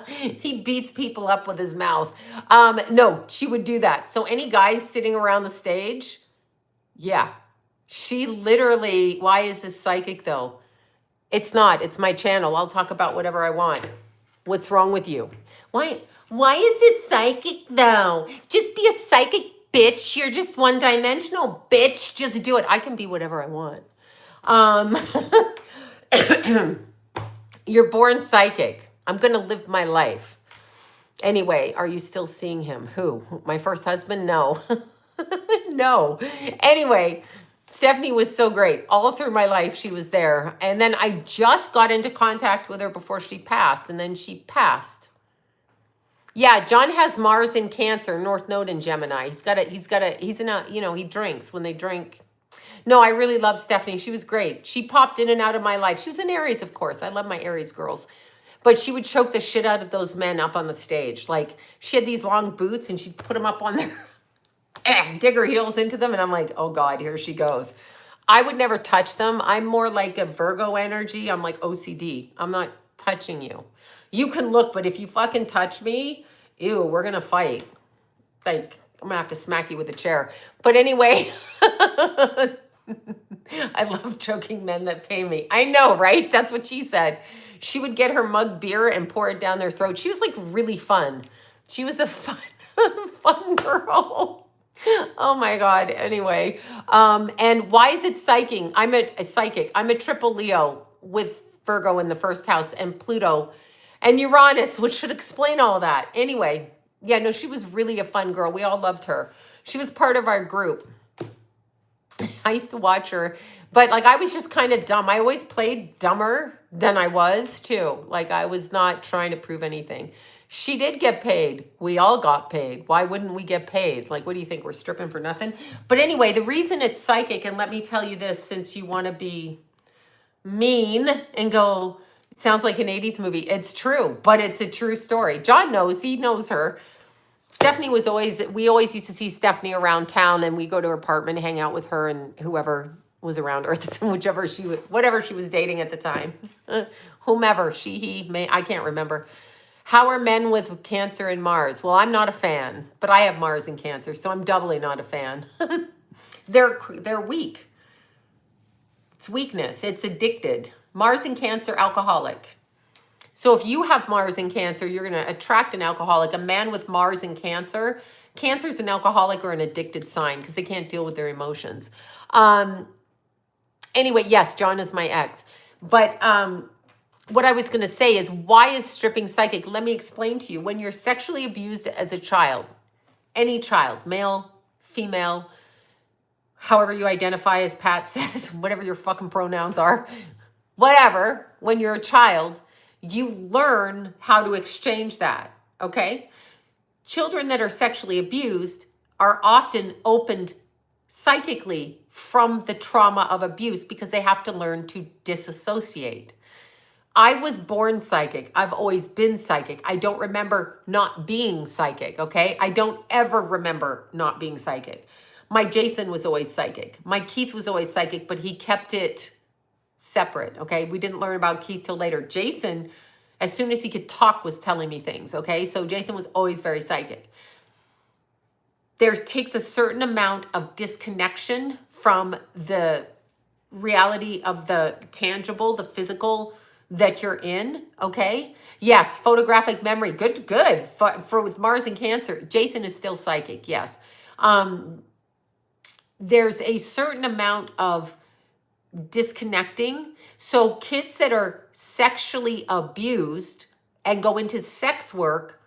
He beats people up with his mouth. No, she would do that. So any guys sitting around the stage, yeah, she literally, why is this psychic though? It's not, it's my channel. I'll talk about whatever I want. What's wrong with you? Why is this psychic though? Just be a psychic, bitch. You're just one-dimensional, bitch. Just do it. I can be whatever I want. You're born psychic. I'm going to live my life. Anyway, are you still seeing him? Who? My first husband? No. No. Anyway, Stephanie was so great. All through my life, she was there. And then I just got into contact with her before she passed. And then she passed. Yeah, John has Mars in Cancer, North Node in Gemini. He's in a, he drinks when they drink. No, I really love Stephanie. She was great. She popped in and out of my life. She was an Aries, of course. I love my Aries girls. But she would choke the shit out of those men up on the stage. Like, she had these long boots and she'd put them up on their, dig her heels into them. And I'm like, oh God, here she goes. I would never touch them. I'm more like a Virgo energy. I'm like OCD. I'm not touching you. You can look, but if you fucking touch me, ew, we're going to fight. Like, I'm going to have to smack you with a chair. But anyway, I love choking men that pay me. I know, right? That's what she said. She would get her mug beer and pour it down their throat. She was like really fun. She was a fun girl. Oh my God. Anyway, and why is it psychic? I'm a psychic. I'm a triple Leo with Virgo in the first house and Pluto and Uranus, which should explain all that. Anyway, yeah, no, she was really a fun girl. We all loved her. She was part of our group. I used to watch her, but like I was just kind of dumb. I always played dumber than I was too. Like I was not trying to prove anything. She did get paid. We all got paid. Why wouldn't we get paid? Like, what do you think? We're stripping for nothing? But anyway, the reason it's psychic, and let me tell you this, since you want to be mean and go, it sounds like an 80s movie. It's true, but it's a true story. John knows, he knows her. Stephanie was we always used to see Stephanie around town and we go to her apartment, hang out with her and whoever was around her at the time, whatever she was dating at the time. Whomever, she, he, may, I can't remember. How are men with Cancer and Mars? Well, I'm not a fan, but I have Mars in Cancer, so I'm doubly not a fan. They're weak. It's weakness. It's addicted. Mars in Cancer, alcoholic. So if you have Mars in Cancer, you're going to attract an alcoholic. A man with Mars in Cancer, Cancer is an alcoholic or an addicted sign because they can't deal with their emotions. Anyway, yes, John is my ex. But what I was going to say is, why is stripping psychic? Let me explain to you. When you're sexually abused as a child, any child, male, female, however you identify, as Pat says, whatever your fucking pronouns are, whatever, when you're a child, you learn how to exchange that, okay? Children that are sexually abused are often opened psychically from the trauma of abuse because they have to learn to disassociate. I was born psychic. I've always been psychic. I don't remember not being psychic, okay? I don't ever remember not being psychic. My Jason was always psychic. My Keith was always psychic, but he kept it separate, okay? We didn't learn about Keith till later. Jason, as soon as he could talk, was telling me things, okay? So Jason was always very psychic. There takes a certain amount of disconnection from the reality of the tangible, the physical that you're in, okay? Yes, photographic memory, good. For with Mars and Cancer, Jason is still psychic, yes. There's a certain amount of disconnecting. So kids that are sexually abused and go into sex work,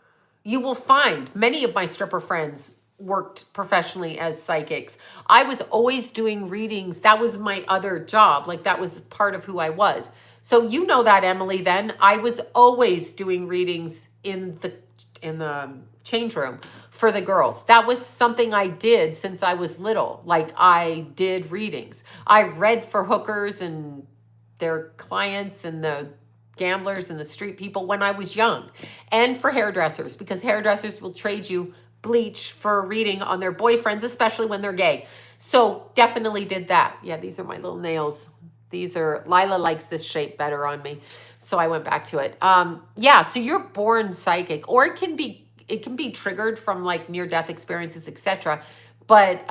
you will find many of my stripper friends worked professionally as psychics. I was always doing readings. That was my other job. Like that was part of who I was. So you know that, Emily, then I was always doing readings in the change room for the girls. That was something I did since I was little. Like I did readings. I read for hookers and their clients and the gamblers and the street people when I was young, and for hairdressers, because hairdressers will trade you bleach for a reading on their boyfriends, especially when they're gay. So definitely did that. Yeah, these are my little nails. These are, Lila likes this shape better on me, so I went back to it. Yeah, so you're born psychic, or it can be triggered from like near death experiences, etc. But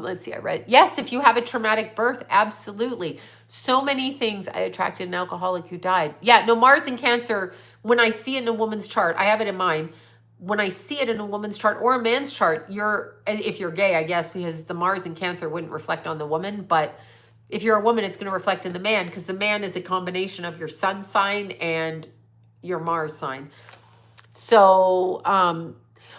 let's see, I read, yes, if you have a traumatic birth, absolutely. So many things. I attracted an alcoholic who died. Yeah, no, Mars and Cancer, when I see it in a woman's chart, I have it in mind. When I see it in a woman's chart or a man's chart, if you're gay, I guess, because the Mars and Cancer wouldn't reflect on the woman, but if you're a woman, it's going to reflect in the man, because the man is a combination of your sun sign and your Mars sign. So,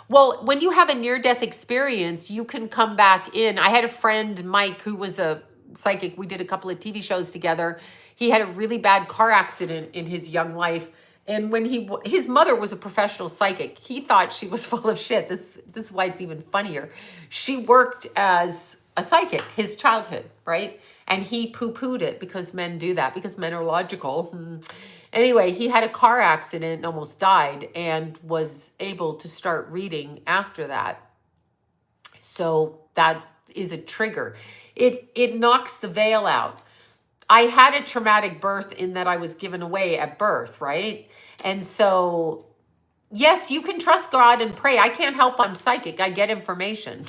well, when you have a near-death experience, you can come back in. I had a friend, Mike, who was a psychic. We did a couple of TV shows together. He had a really bad car accident in his young life. And when his mother was a professional psychic, he thought she was full of shit. This is why it's even funnier. She worked as a psychic his childhood, right? And he poo-pooed it because men do that, because men are logical. Anyway, he had a car accident and almost died, and was able to start reading after that. So that is a trigger. It knocks the veil out. I had a traumatic birth in that I was given away at birth, right? And so, yes, you can trust God and pray. I can't help I'm psychic. I get information.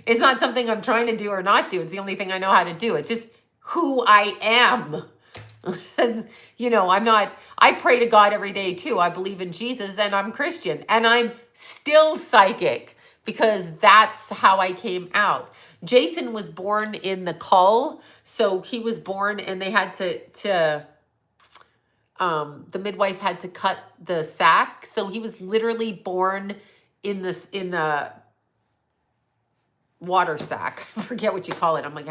It's not something I'm trying to do or not do. It's the only thing I know how to do. It's just who I am. You know, I pray to God every day too. I believe in Jesus, and I'm Christian, and I'm still psychic because that's how I came out. Jason was born in the cull. So he was born, and they had to the midwife had to cut the sac. So he was literally born in the water sac. I forget what you call it. I'm like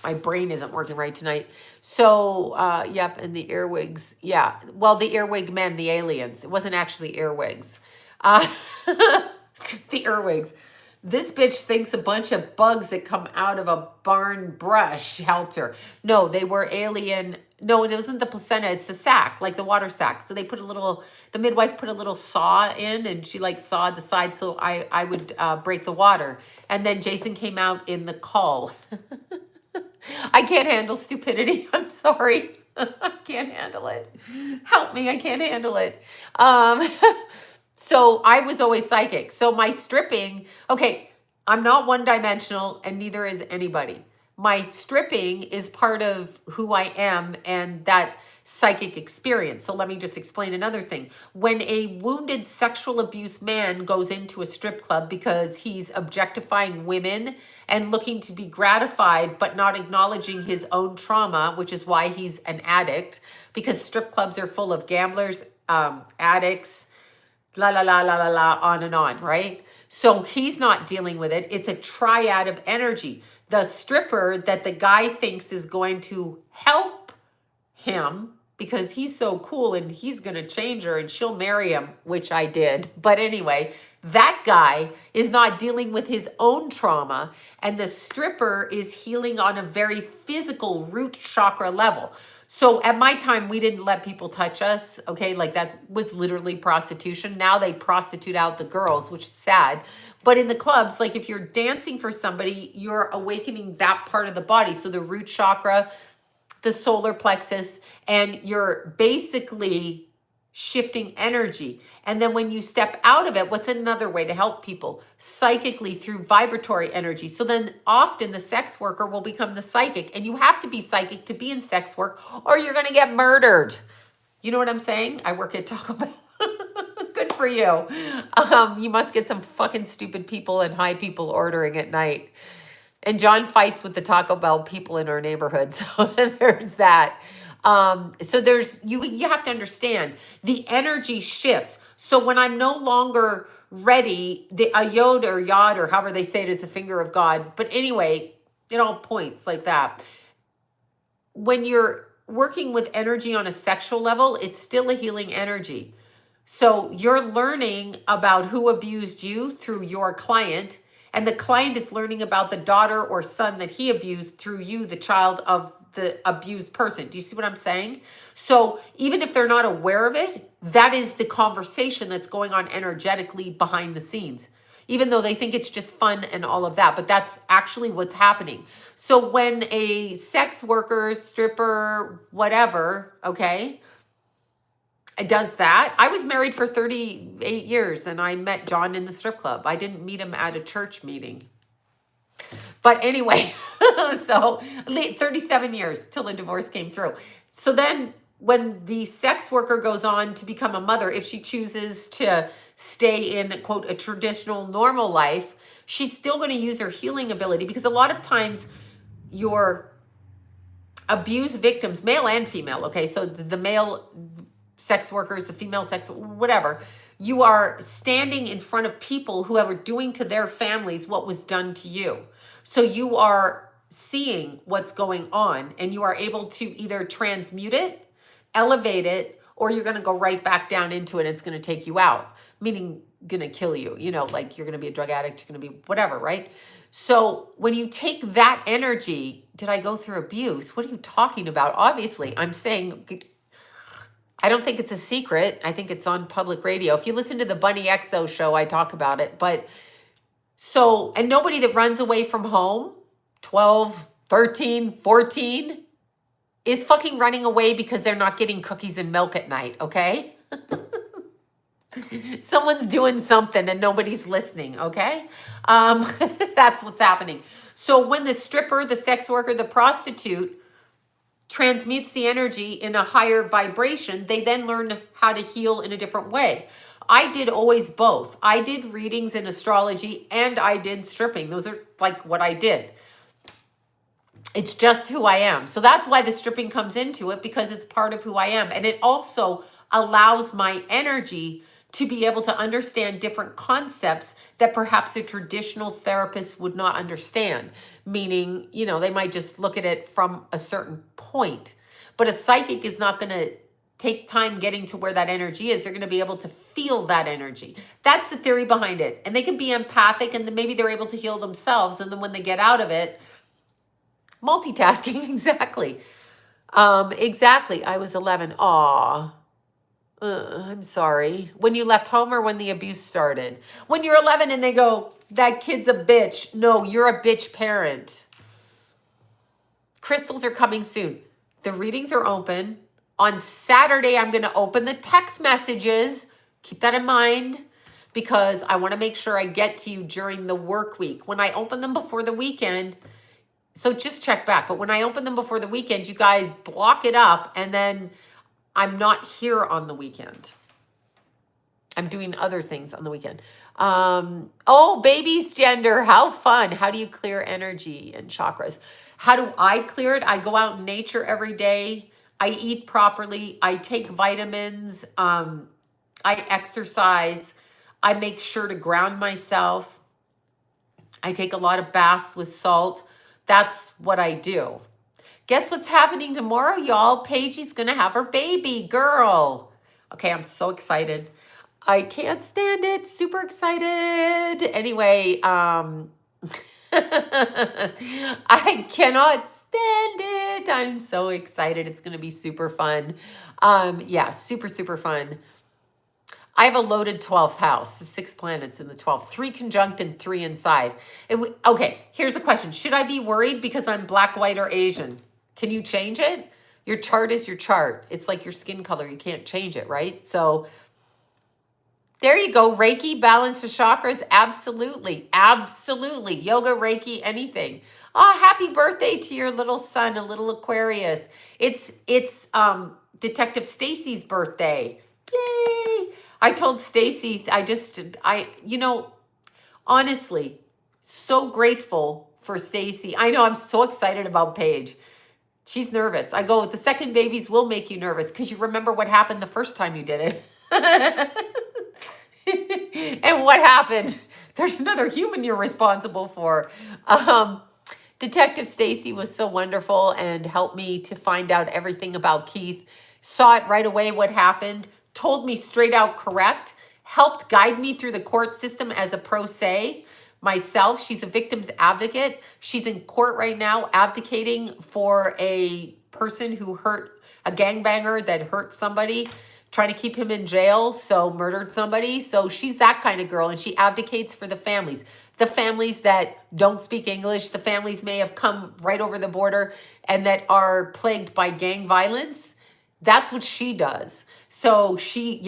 my brain isn't working right tonight. So, yep. And the earwigs. Yeah. Well, the earwig men, the aliens, it wasn't actually earwigs. The earwigs. This bitch thinks a bunch of bugs that come out of a barn brush helped her. No, they were alien. No, it wasn't the placenta. It's the sac, like the water sac. So they the midwife put a little saw in, and she like sawed the side so I would break the water. And then Jason came out in the cull. I can't handle stupidity. I'm sorry. I can't handle it. Help me. I can't handle it. So I was always psychic. So my stripping, okay, I'm not one-dimensional, and neither is anybody. My stripping is part of who I am and that psychic experience. So let me just explain another thing. When a wounded sexual abuse man goes into a strip club because he's objectifying women and looking to be gratified, but not acknowledging his own trauma, which is why he's an addict, because strip clubs are full of gamblers, addicts, la, la, la, la, la, la, on and on, right? So he's not dealing with it. It's a triad of energy. The stripper that the guy thinks is going to help him because he's so cool and he's going to change her and she'll marry him, which I did. But anyway, that guy is not dealing with his own trauma, and the stripper is healing on a very physical root chakra level. So at my time, we didn't let people touch us, okay? Like that was literally prostitution. Now they prostitute out the girls, which is sad. But in the clubs, like if you're dancing for somebody, you're awakening that part of the body. So the root chakra, the solar plexus, and you're basically shifting energy. And then when you step out of it, what's another way to help people? Psychically, through vibratory energy. So then often the sex worker will become the psychic, and you have to be psychic to be in sex work or you're going to get murdered. You know what I'm saying? I work at Taco Bell. Good for you. You must get some fucking stupid people and high people ordering at night. And John fights with the Taco Bell people in our neighborhood. So there's that. So there's, you have to understand the energy shifts. So when I'm no longer ready. A yod or yod, or however they say it, is the finger of God. But anyway, it all points like that. When you're working with energy on a sexual level, it's still a healing energy. So you're learning about who abused you through your client, and the client is learning about the daughter or son that he abused through you, the child of the abused person. Do you see what I'm saying? So even if they're not aware of it, that is the conversation that's going on energetically behind the scenes, even though they think it's just fun and all of that. But that's actually what's happening. So when a sex worker, stripper, whatever, okay, does that. I was married for 38 years and I met John in the strip club. I didn't meet him at a church meeting. But anyway, so 37 years till the divorce came through. So then when the sex worker goes on to become a mother, if she chooses to stay in, quote, a traditional normal life, she's still going to use her healing ability, because a lot of times your abuse victims, male and female, okay, so the male sex workers, the female sex, whatever, you are standing in front of people who are doing to their families what was done to you. So you are seeing what's going on, and you are able to either transmute it, elevate it, or you're going to go right back down into it. And it's going to take you out, meaning going to kill you, you know, like you're going to be a drug addict, you're going to be whatever, right? So when you take that energy, did I go through abuse? What are you talking about? Obviously, I'm saying, I don't think it's a secret. I think it's on public radio. If you listen to the Bunny XO show, I talk about it. But so, and nobody that runs away from home, 12, 13, 14, is fucking running away because they're not getting cookies and milk at night, okay? Someone's doing something and nobody's listening, okay? That's what's happening. So when the stripper, the sex worker, the prostitute transmutes the energy in a higher vibration, they then learn how to heal in a different way. I did always both. I did readings in astrology and I did stripping. Those are like what I did. It's just who I am. So that's why the stripping comes into it, because it's part of who I am. And it also allows my energy to be able to understand different concepts that perhaps a traditional therapist would not understand. Meaning, you know, they might just look at it from a certain point. But a psychic is not going to take time getting to where that energy is. They're going to be able to feel that energy. That's the theory behind it. And they can be empathic, and then maybe they're able to heal themselves. And then when they get out of it, multitasking, exactly. Exactly. I was 11. Aw. I'm sorry. When you left home or when the abuse started? When you're 11 and they go, that kid's a bitch. No, you're a bitch parent. Crystals are coming soon. The readings are open. On Saturday, I'm going to open the text messages. Keep that in mind, because I want to make sure I get to you during the work week. When I open them before the weekend, so just check back. But when I open them before the weekend, you guys block it up, and then I'm not here on the weekend. I'm doing other things on the weekend. Oh, baby's gender. How fun. How do you clear energy and chakras? How do I clear it? I go out in nature every day. I eat properly. I take vitamins. I exercise. I make sure to ground myself. I take a lot of baths with salt. That's what I do. Guess what's happening tomorrow, y'all? Paige's going to have her baby girl. Okay, I'm so excited. I can't stand it. Super excited. Anyway, I cannot stand it. I'm so excited. It's going to be super fun. Yeah, super, super fun. I have a loaded 12th house, 6 planets in the 12th, 3 conjunct and 3 inside. Okay, here's a question. Should I be worried because I'm black, white, or Asian? Can you change it? Your chart is your chart. It's like your skin color. You can't change it, right? So there you go. Reiki, balance the chakras. Absolutely. Absolutely. Yoga, Reiki, anything. Oh, happy birthday to your little son, a little Aquarius. It's Detective Stacy's birthday. Yay. I told Stacy, honestly, so grateful for Stacy. I know I'm so excited about Paige. She's nervous. I go, the second babies will make you nervous because you remember what happened the first time you did it. And what happened? There's another human you're responsible for. Um, Detective Stacy was so wonderful and helped me to find out everything about Keith. Saw it right away what happened, told me straight out correct, helped guide me through the court system as a pro se myself. She's a victim's advocate. She's in court right now advocating for a person who hurt a gangbanger that hurt somebody, trying to keep him in jail, so murdered somebody. So she's that kind of girl, and she advocates for the families. The families that don't speak English, the families may have come right over the border and that are plagued by gang violence. That's what she does. So she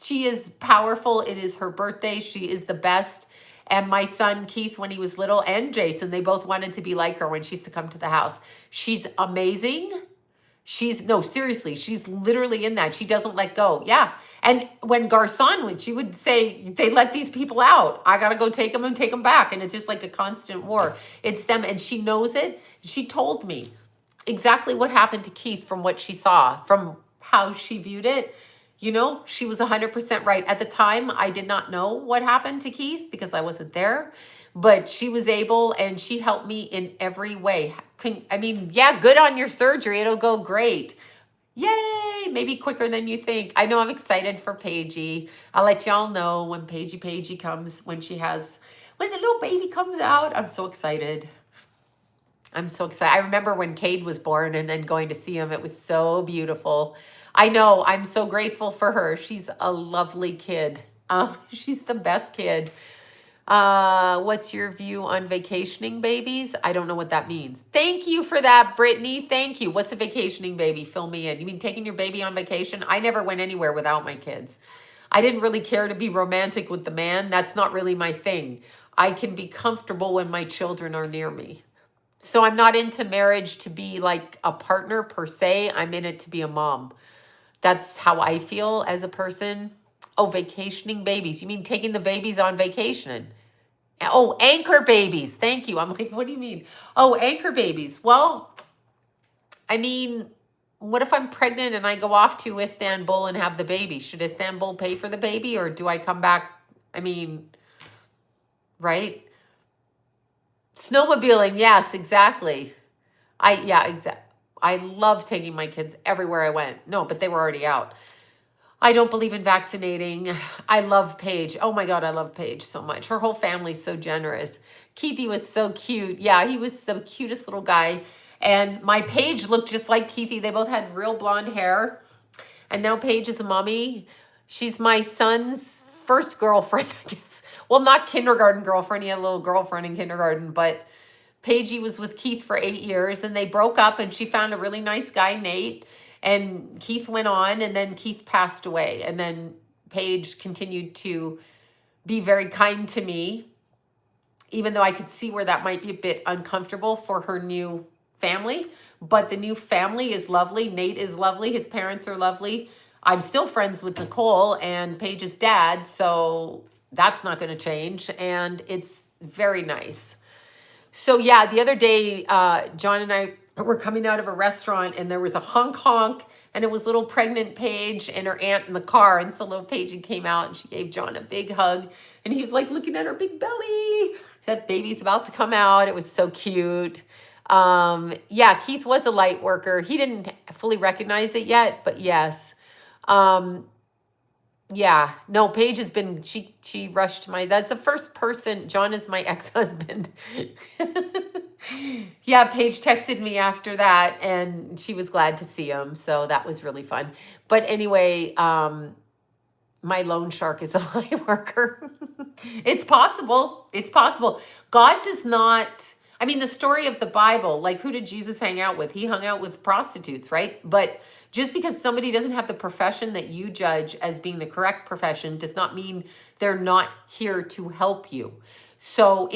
is powerful. It is her birthday. She is the best. And my son Keith, when he was little, and Jason, they both wanted to be like her when she used to come to the house. She's amazing. No, seriously, she's literally in that. She doesn't let go. Yeah. And when Garcon would, she would say, they let these people out. I got to go take them and take them back. And it's just like a constant war. It's them. And she knows it. She told me exactly what happened to Keith from what she saw, from how she viewed it. You know, she was 100% right. At the time, I did not know what happened to Keith because I wasn't there. But she was able, and she helped me in every way. Yeah, good on your surgery. It'll go great. Yay! Maybe quicker than you think. I know I'm excited for Paigey. I'll let y'all know when Paigey comes, when the little baby comes out. I'm so excited. I'm so excited. I remember when Cade was born and then going to see him. It was so beautiful. I know. I'm so grateful for her. She's a lovely kid. She's the best kid. What's your view on vacationing babies? I don't know what that means. Thank you for that, Brittany. Thank you. What's a vacationing baby? Fill me in. You mean taking your baby on vacation? I never went anywhere without my kids. I didn't really care to be romantic with the man. That's not really my thing. I can be comfortable when my children are near me. So I'm not into marriage to be like a partner per se. I'm in it to be a mom. That's how I feel as a person. Oh, vacationing babies. You mean taking the babies on vacation? Oh, anchor babies. Thank you. I'm like, what do you mean? Oh, anchor babies. Well, I mean, what if I'm pregnant and I go off to Istanbul and have the baby? Should Istanbul pay for the baby, or do I come back? I mean, right? Snowmobiling. Yes, exactly. I love taking my kids everywhere I went. No, but they were already out. I don't believe in vaccinating. I love Paige. Oh my God, I love Paige so much. Her whole family's so generous. Keithy was so cute. Yeah, he was the cutest little guy. And my Paige looked just like Keithy. They both had real blonde hair. And now Paige is a mommy. She's my son's first girlfriend, I guess. Well, not kindergarten girlfriend. He had a little girlfriend in kindergarten, but Paigey was with Keith for 8 years, and they broke up, and she found a really nice guy, Nate. And Keith went on, and then Keith passed away. And then Paige continued to be very kind to me, even though I could see where that might be a bit uncomfortable for her new family. But the new family is lovely. Nate is lovely. His parents are lovely. I'm still friends with Nicole and Paige's dad, so that's not going to change. And it's very nice. So yeah, the other day, John and I were coming out of a restaurant, and there was a honk, and it was little pregnant Paige and her aunt in the car. And so little Paige came out, and she gave John a big hug, and he was like looking at her big belly. That baby's about to come out. It was so cute. Yeah, Keith was a light worker. He didn't fully recognize it yet, but yes. Yeah, no, Paige has been, she rushed that's the first person. John is my ex-husband. Yeah, Paige texted me after that, and she was glad to see him. So that was really fun. But anyway, my loan shark is a light worker. It's possible. It's possible. God does not, I mean, the story of the Bible, like, who did Jesus hang out with? He hung out with prostitutes, right? But just because somebody doesn't have the profession that you judge as being the correct profession does not mean they're not here to help you. So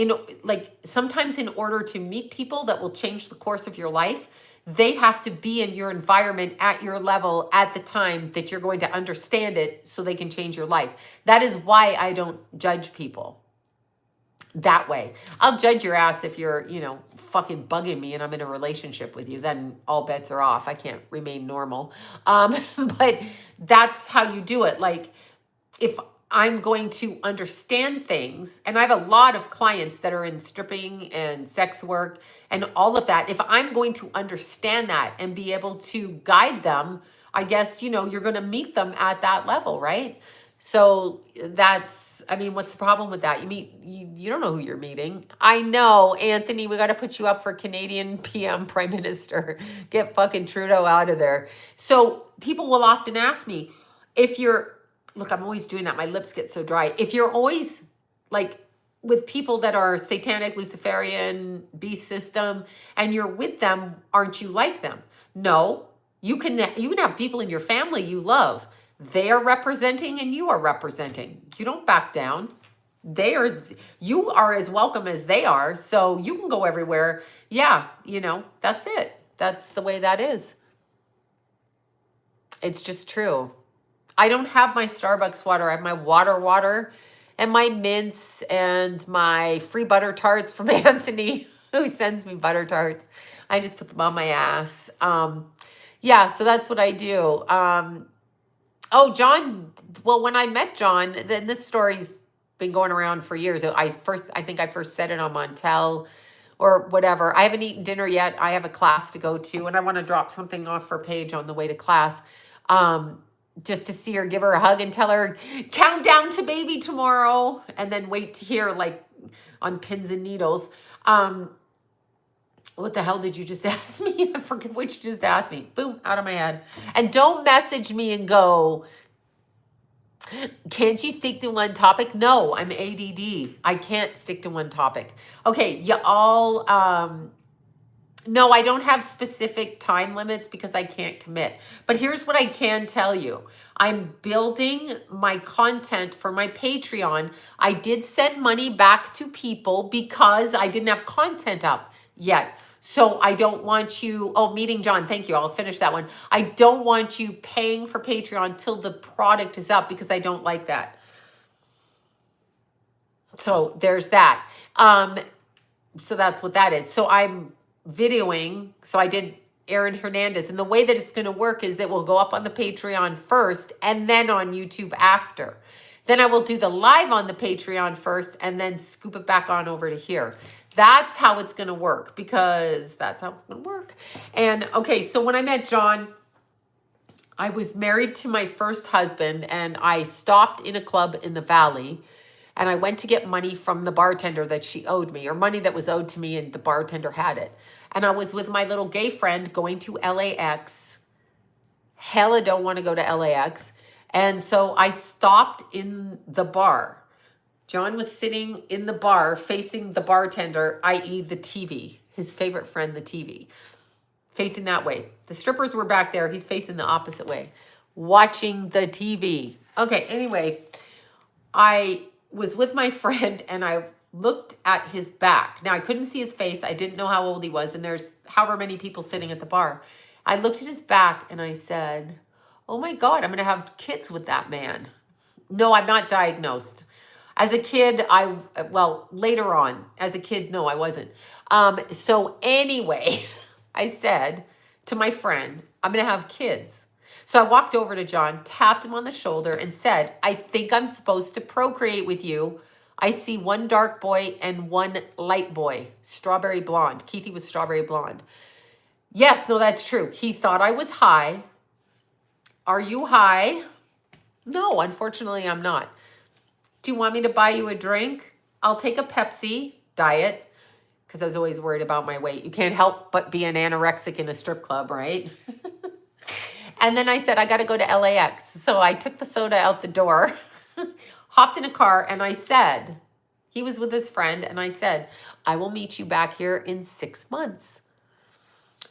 sometimes in order to meet people that will change the course of your life, they have to be in your environment at your level at the time that you're going to understand it so they can change your life. That is why I don't judge people that way. I'll judge your ass if you're, fucking bugging me and I'm in a relationship with you. Then all bets are off. I can't remain normal. But that's how you do it. Like, if I'm going to understand things, and I have a lot of clients that are in stripping and sex work and all of that. If I'm going to understand that and be able to guide them, I guess, you're going to meet them at that level, right? So that's, I mean, what's the problem with that? You don't know who you're meeting. I know, Anthony, we got to put you up for Canadian PM Prime Minister. Get fucking Trudeau out of there. So people will often ask me, if you're, look, I'm always doing that. My lips get so dry. If you're always like with people that are satanic, Luciferian, beast system, and you're with them, aren't you like them? No, you can have people in your family you love. They are representing and you are representing. You don't back down. You are as welcome as they are. So you can go everywhere. Yeah, that's it. That's the way that is. It's just true. I don't have my Starbucks water. I have my water and my mints and my free butter tarts from Anthony, who sends me butter tarts. I just put them on my ass. Yeah, so that's what I do. Oh, John, well, when I met John, then this story's been going around for years. I think I first said it on Montel or whatever. I haven't eaten dinner yet. I have a class to go to, and I want to drop something off for Paige on the way to class. Just to see her, give her a hug and tell her, count down to baby tomorrow, and then wait to hear like on pins and needles. What the hell did you just ask me? I forget what you just asked me. Boom, out of my head. And don't message me and go, can't you stick to one topic? No, I'm ADD. I can't stick to one topic. Okay, y'all, no, I don't have specific time limits because I can't commit. But here's what I can tell you. I'm building my content for my Patreon. I did send money back to people because I didn't have content up yet. So I don't want you, meeting John, thank you. I'll finish that one. I don't want you paying for Patreon till the product is up because I don't like that. So there's that. So that's what that is. So I'm videoing. So I did Aaron Hernandez. And the way that it's going to work is that we'll go up on the Patreon first and then on YouTube after. Then I will do the live on the Patreon first and then scoop it back on over to here. That's how it's going to work because that's how it's going to work. And okay, so when I met John, I was married to my first husband and I stopped in a club in the Valley and I went to get money from the bartender that she owed me, or money that was owed to me, and the bartender had it. And I was with my little gay friend going to LAX. Hella don't want to go to LAX. And so I stopped in the bar. John was sitting in the bar facing the bartender, i.e. the TV, his favorite friend, the TV, facing that way. The strippers were back there. He's facing the opposite way, watching the TV. Okay, anyway, I was with my friend and I looked at his back. Now, I couldn't see his face. I didn't know how old he was. And there's however many people sitting at the bar. I looked at his back and I said, oh my God, I'm going to have kids with that man. No, I'm not diagnosed. As a kid, later on, as a kid, no, I wasn't. So anyway, I said to my friend, I'm going to have kids. So I walked over to John, tapped him on the shoulder and said, I think I'm supposed to procreate with you. I see one dark boy and one light boy, strawberry blonde. Keithy was strawberry blonde. Yes, no, that's true. He thought I was high. Are you high? No, unfortunately, I'm not. Do you want me to buy you a drink? I'll take a Pepsi diet because I was always worried about my weight. You can't help but be an anorexic in a strip club, right? And then I said, I got to go to LAX. So I took the soda out the door, hopped in a car, and I said, he was with his friend, and I said, I will meet you back here in 6 months.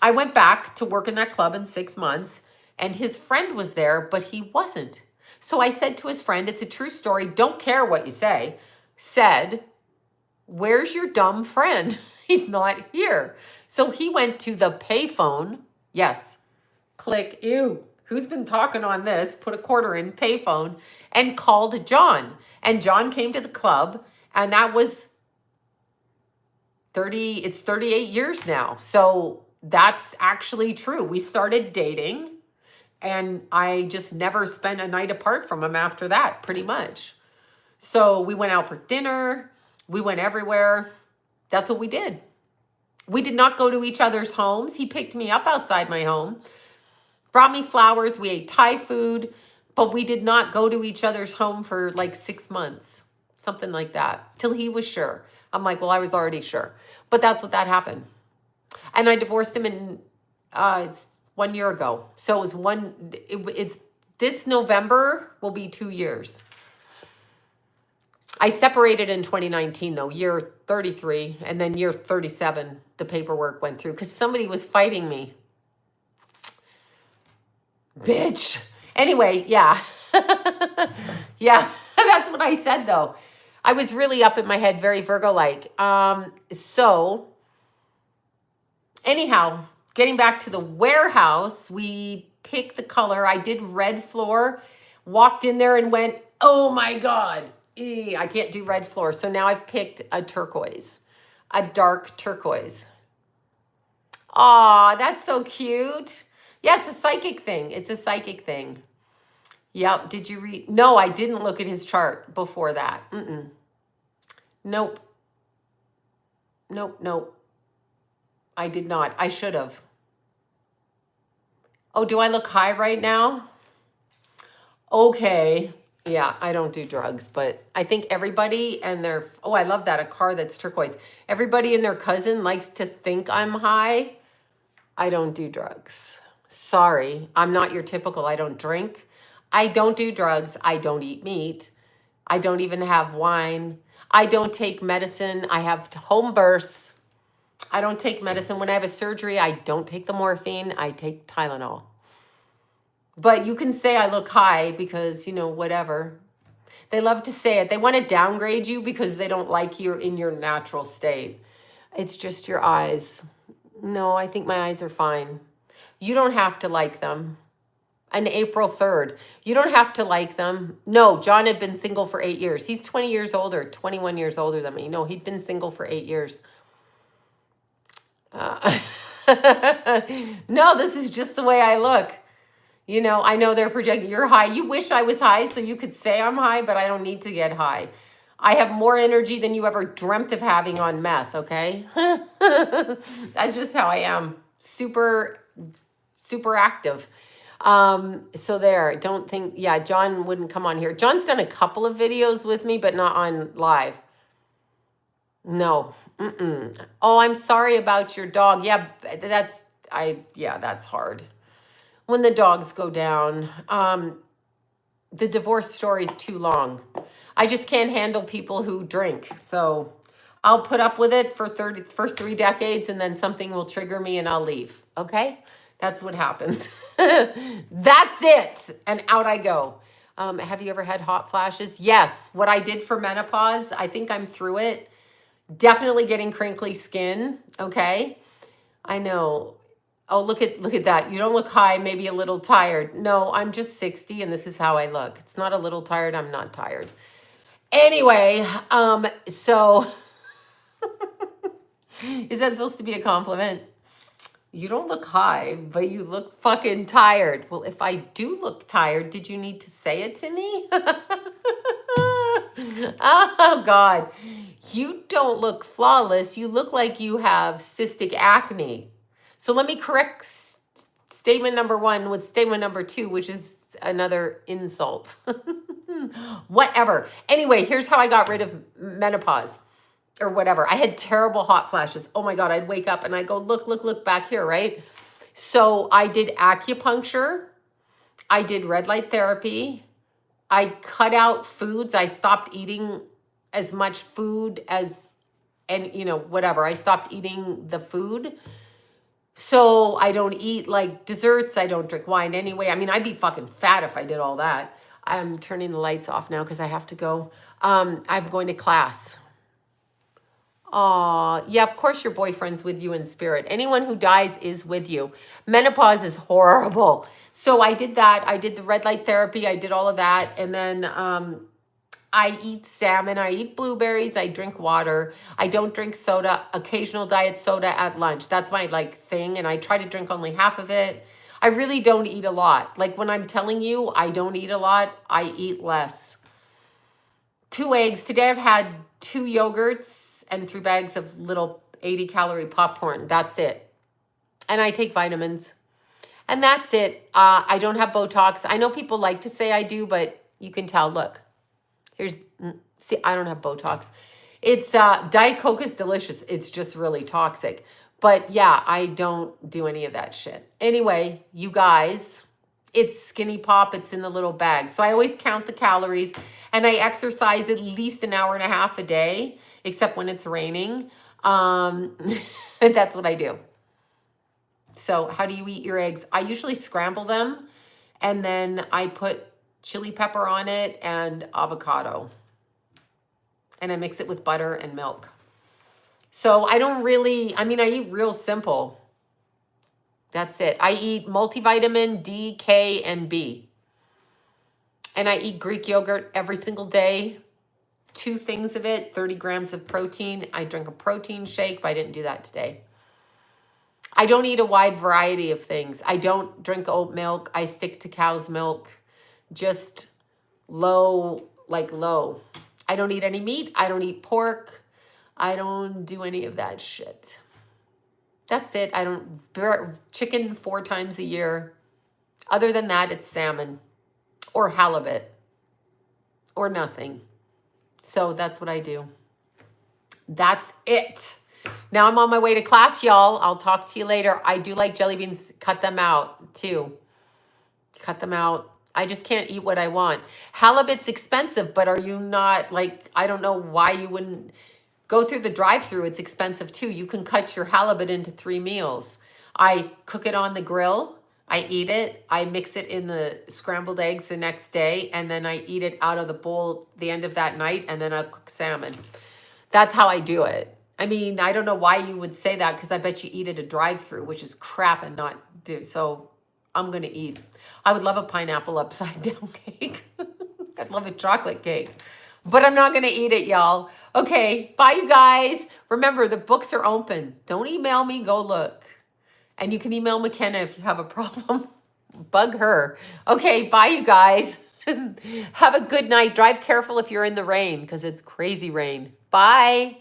I went back to work in that club in 6 months, and his friend was there, but he wasn't. So I said to his friend, it's a true story, don't care what you say, said, where's your dumb friend? He's not here. So he went to the payphone. Yes, click, ew, who's been talking on this? Put a quarter in, payphone, and called John. And John came to the club, and that was 38 years now. So that's actually true. We started dating. And I just never spent a night apart from him after that, pretty much. So we went out for dinner. We went everywhere. That's what we did. We did not go to each other's homes. He picked me up outside my home, brought me flowers. We ate Thai food, but we did not go to each other's home for like 6 months, something like that, till he was sure. I'm like, well, I was already sure. But that's what that happened. And I divorced him in, it's 1 year ago. So it was it's this November will be 2 years. I separated in 2019 though, year 33, and then year 37, the paperwork went through because somebody was fighting me. Bitch. Anyway, yeah. Yeah, that's what I said though. I was really up in my head, very Virgo-like. So anyhow, getting back to the warehouse, we picked the color. I did red floor, walked in there and went, oh my God, I can't do red floor. So now I've picked a turquoise, a dark turquoise. Aw, that's so cute. Yeah, it's a psychic thing. It's a psychic thing. Yep. Did you read? No, I didn't look at his chart before that. Nope. Nope. I did not. I should have. Oh, do I look high right now? Okay. Yeah, I don't do drugs, but I think everybody and their, oh, I love that, a car that's turquoise. Everybody and their cousin likes to think I'm high. I don't do drugs. Sorry, I'm not your typical, I don't drink. I don't do drugs. I don't eat meat. I don't even have wine. I don't take medicine. I have home births. I don't take medicine. When I have a surgery, I don't take the morphine. I take Tylenol. But you can say I look high because, you know, whatever. They love to say it. They want to downgrade you because they don't like you in your natural state. It's just your eyes. No, I think my eyes are fine. You don't have to like them. On April 3rd, you don't have to like them. No, John had been single for 8 years. He's 20 years older, 21 years older than me. No, he'd been single for 8 years. No, this is just the way I look. You know, I know they're projecting, you're high. You wish I was high so you could say I'm high, but I don't need to get high. I have more energy than you ever dreamt of having on meth, okay? That's just how I am. Super active. So there, don't think, yeah, John wouldn't come on here. John's done a couple of videos with me, but not on live. No. Oh, I'm sorry about your dog. Yeah, that's hard. When the dogs go down, the divorce story is too long. I just can't handle people who drink. So I'll put up with it for 3 decades and then something will trigger me and I'll leave. Okay? That's what happens. That's it. And out I go. Have you ever had hot flashes? Yes. What I did for menopause, I think I'm through it. Definitely getting crinkly skin. Okay. I know. Oh, look at that. You don't look high, maybe a little tired. No, I'm just 60 and this is how I look. It's not a little tired. I'm not tired. Anyway, so is that supposed to be a compliment? You don't look high, but you look fucking tired. Well, if I do look tired, did you need to say it to me? Oh, God. You don't look flawless. You look like you have cystic acne. So let me correct statement number 1 with statement number 2, which is another insult. Whatever. Anyway, here's how I got rid of menopause. Or whatever. I had terrible hot flashes. Oh my God, I'd wake up and I go, look back here, right? So I did acupuncture. I did red light therapy. I cut out foods. I stopped eating as much food and you know, whatever. I stopped eating the food. So I don't eat like desserts. I don't drink wine anyway. I mean, I'd be fucking fat if I did all that. I'm turning the lights off now because I have to go. I'm going to class. Aw, yeah, of course your boyfriend's with you in spirit. Anyone who dies is with you. Menopause is horrible. So I did that. I did the red light therapy. I did all of that. And then I eat salmon. I eat blueberries. I drink water. I don't drink soda. Occasional diet soda at lunch. That's my like thing. And I try to drink only half of it. I really don't eat a lot. Like when I'm telling you I don't eat a lot, I eat less. 2 eggs. Today I've had 2 yogurts and 3 bags of little 80-calorie popcorn. That's it. And I take vitamins. And that's it. I don't have Botox. I know people like to say I do, but you can tell. Look, see, I don't have Botox. It's Diet Coke is delicious. It's just really toxic. But yeah, I don't do any of that shit. Anyway, you guys, it's Skinny Pop. It's in the little bag. So I always count the calories, and I exercise at least an hour and a half a day, except when it's raining. That's what I do. So how do you eat your eggs? I usually scramble them, and then I put chili pepper on it and avocado. And I mix it with butter and milk. So I don't really, I eat real simple. That's it. I eat multivitamin D, K, and B. And I eat Greek yogurt every single day. 2 things of it, 30 grams of protein. I drink a protein shake, but I didn't do that today. I don't eat a wide variety of things. I don't drink oat milk. I stick to cow's milk. Just low. I don't eat any meat. I don't eat pork. I don't do any of that shit. That's it. I don't chicken 4 times a year. Other than that, it's salmon or halibut or nothing. So that's what I do. That's it. Now I'm on my way to class, y'all. I'll talk to you later. I do like jelly beans. Cut them out, too. Cut them out. I just can't eat what I want. Halibut's expensive, but are you not, I don't know why you wouldn't go through the drive-thru. It's expensive, too. You can cut your halibut into 3 meals. I cook it on the grill. I eat it. I mix it in the scrambled eggs the next day, and then I eat it out of the bowl the end of that night, and then I cook salmon. That's how I do it. I don't know why you would say that, because I bet you eat at a drive-thru, which is crap and not do. So I'm going to eat. I would love a pineapple upside down cake. I'd love a chocolate cake. But I'm not going to eat it, y'all. Okay, bye, you guys. Remember, the books are open. Don't email me. Go look. And you can email McKenna if you have a problem. Bug her. Okay, bye, you guys. Have a good night. Drive careful if you're in the rain, because it's crazy rain. Bye.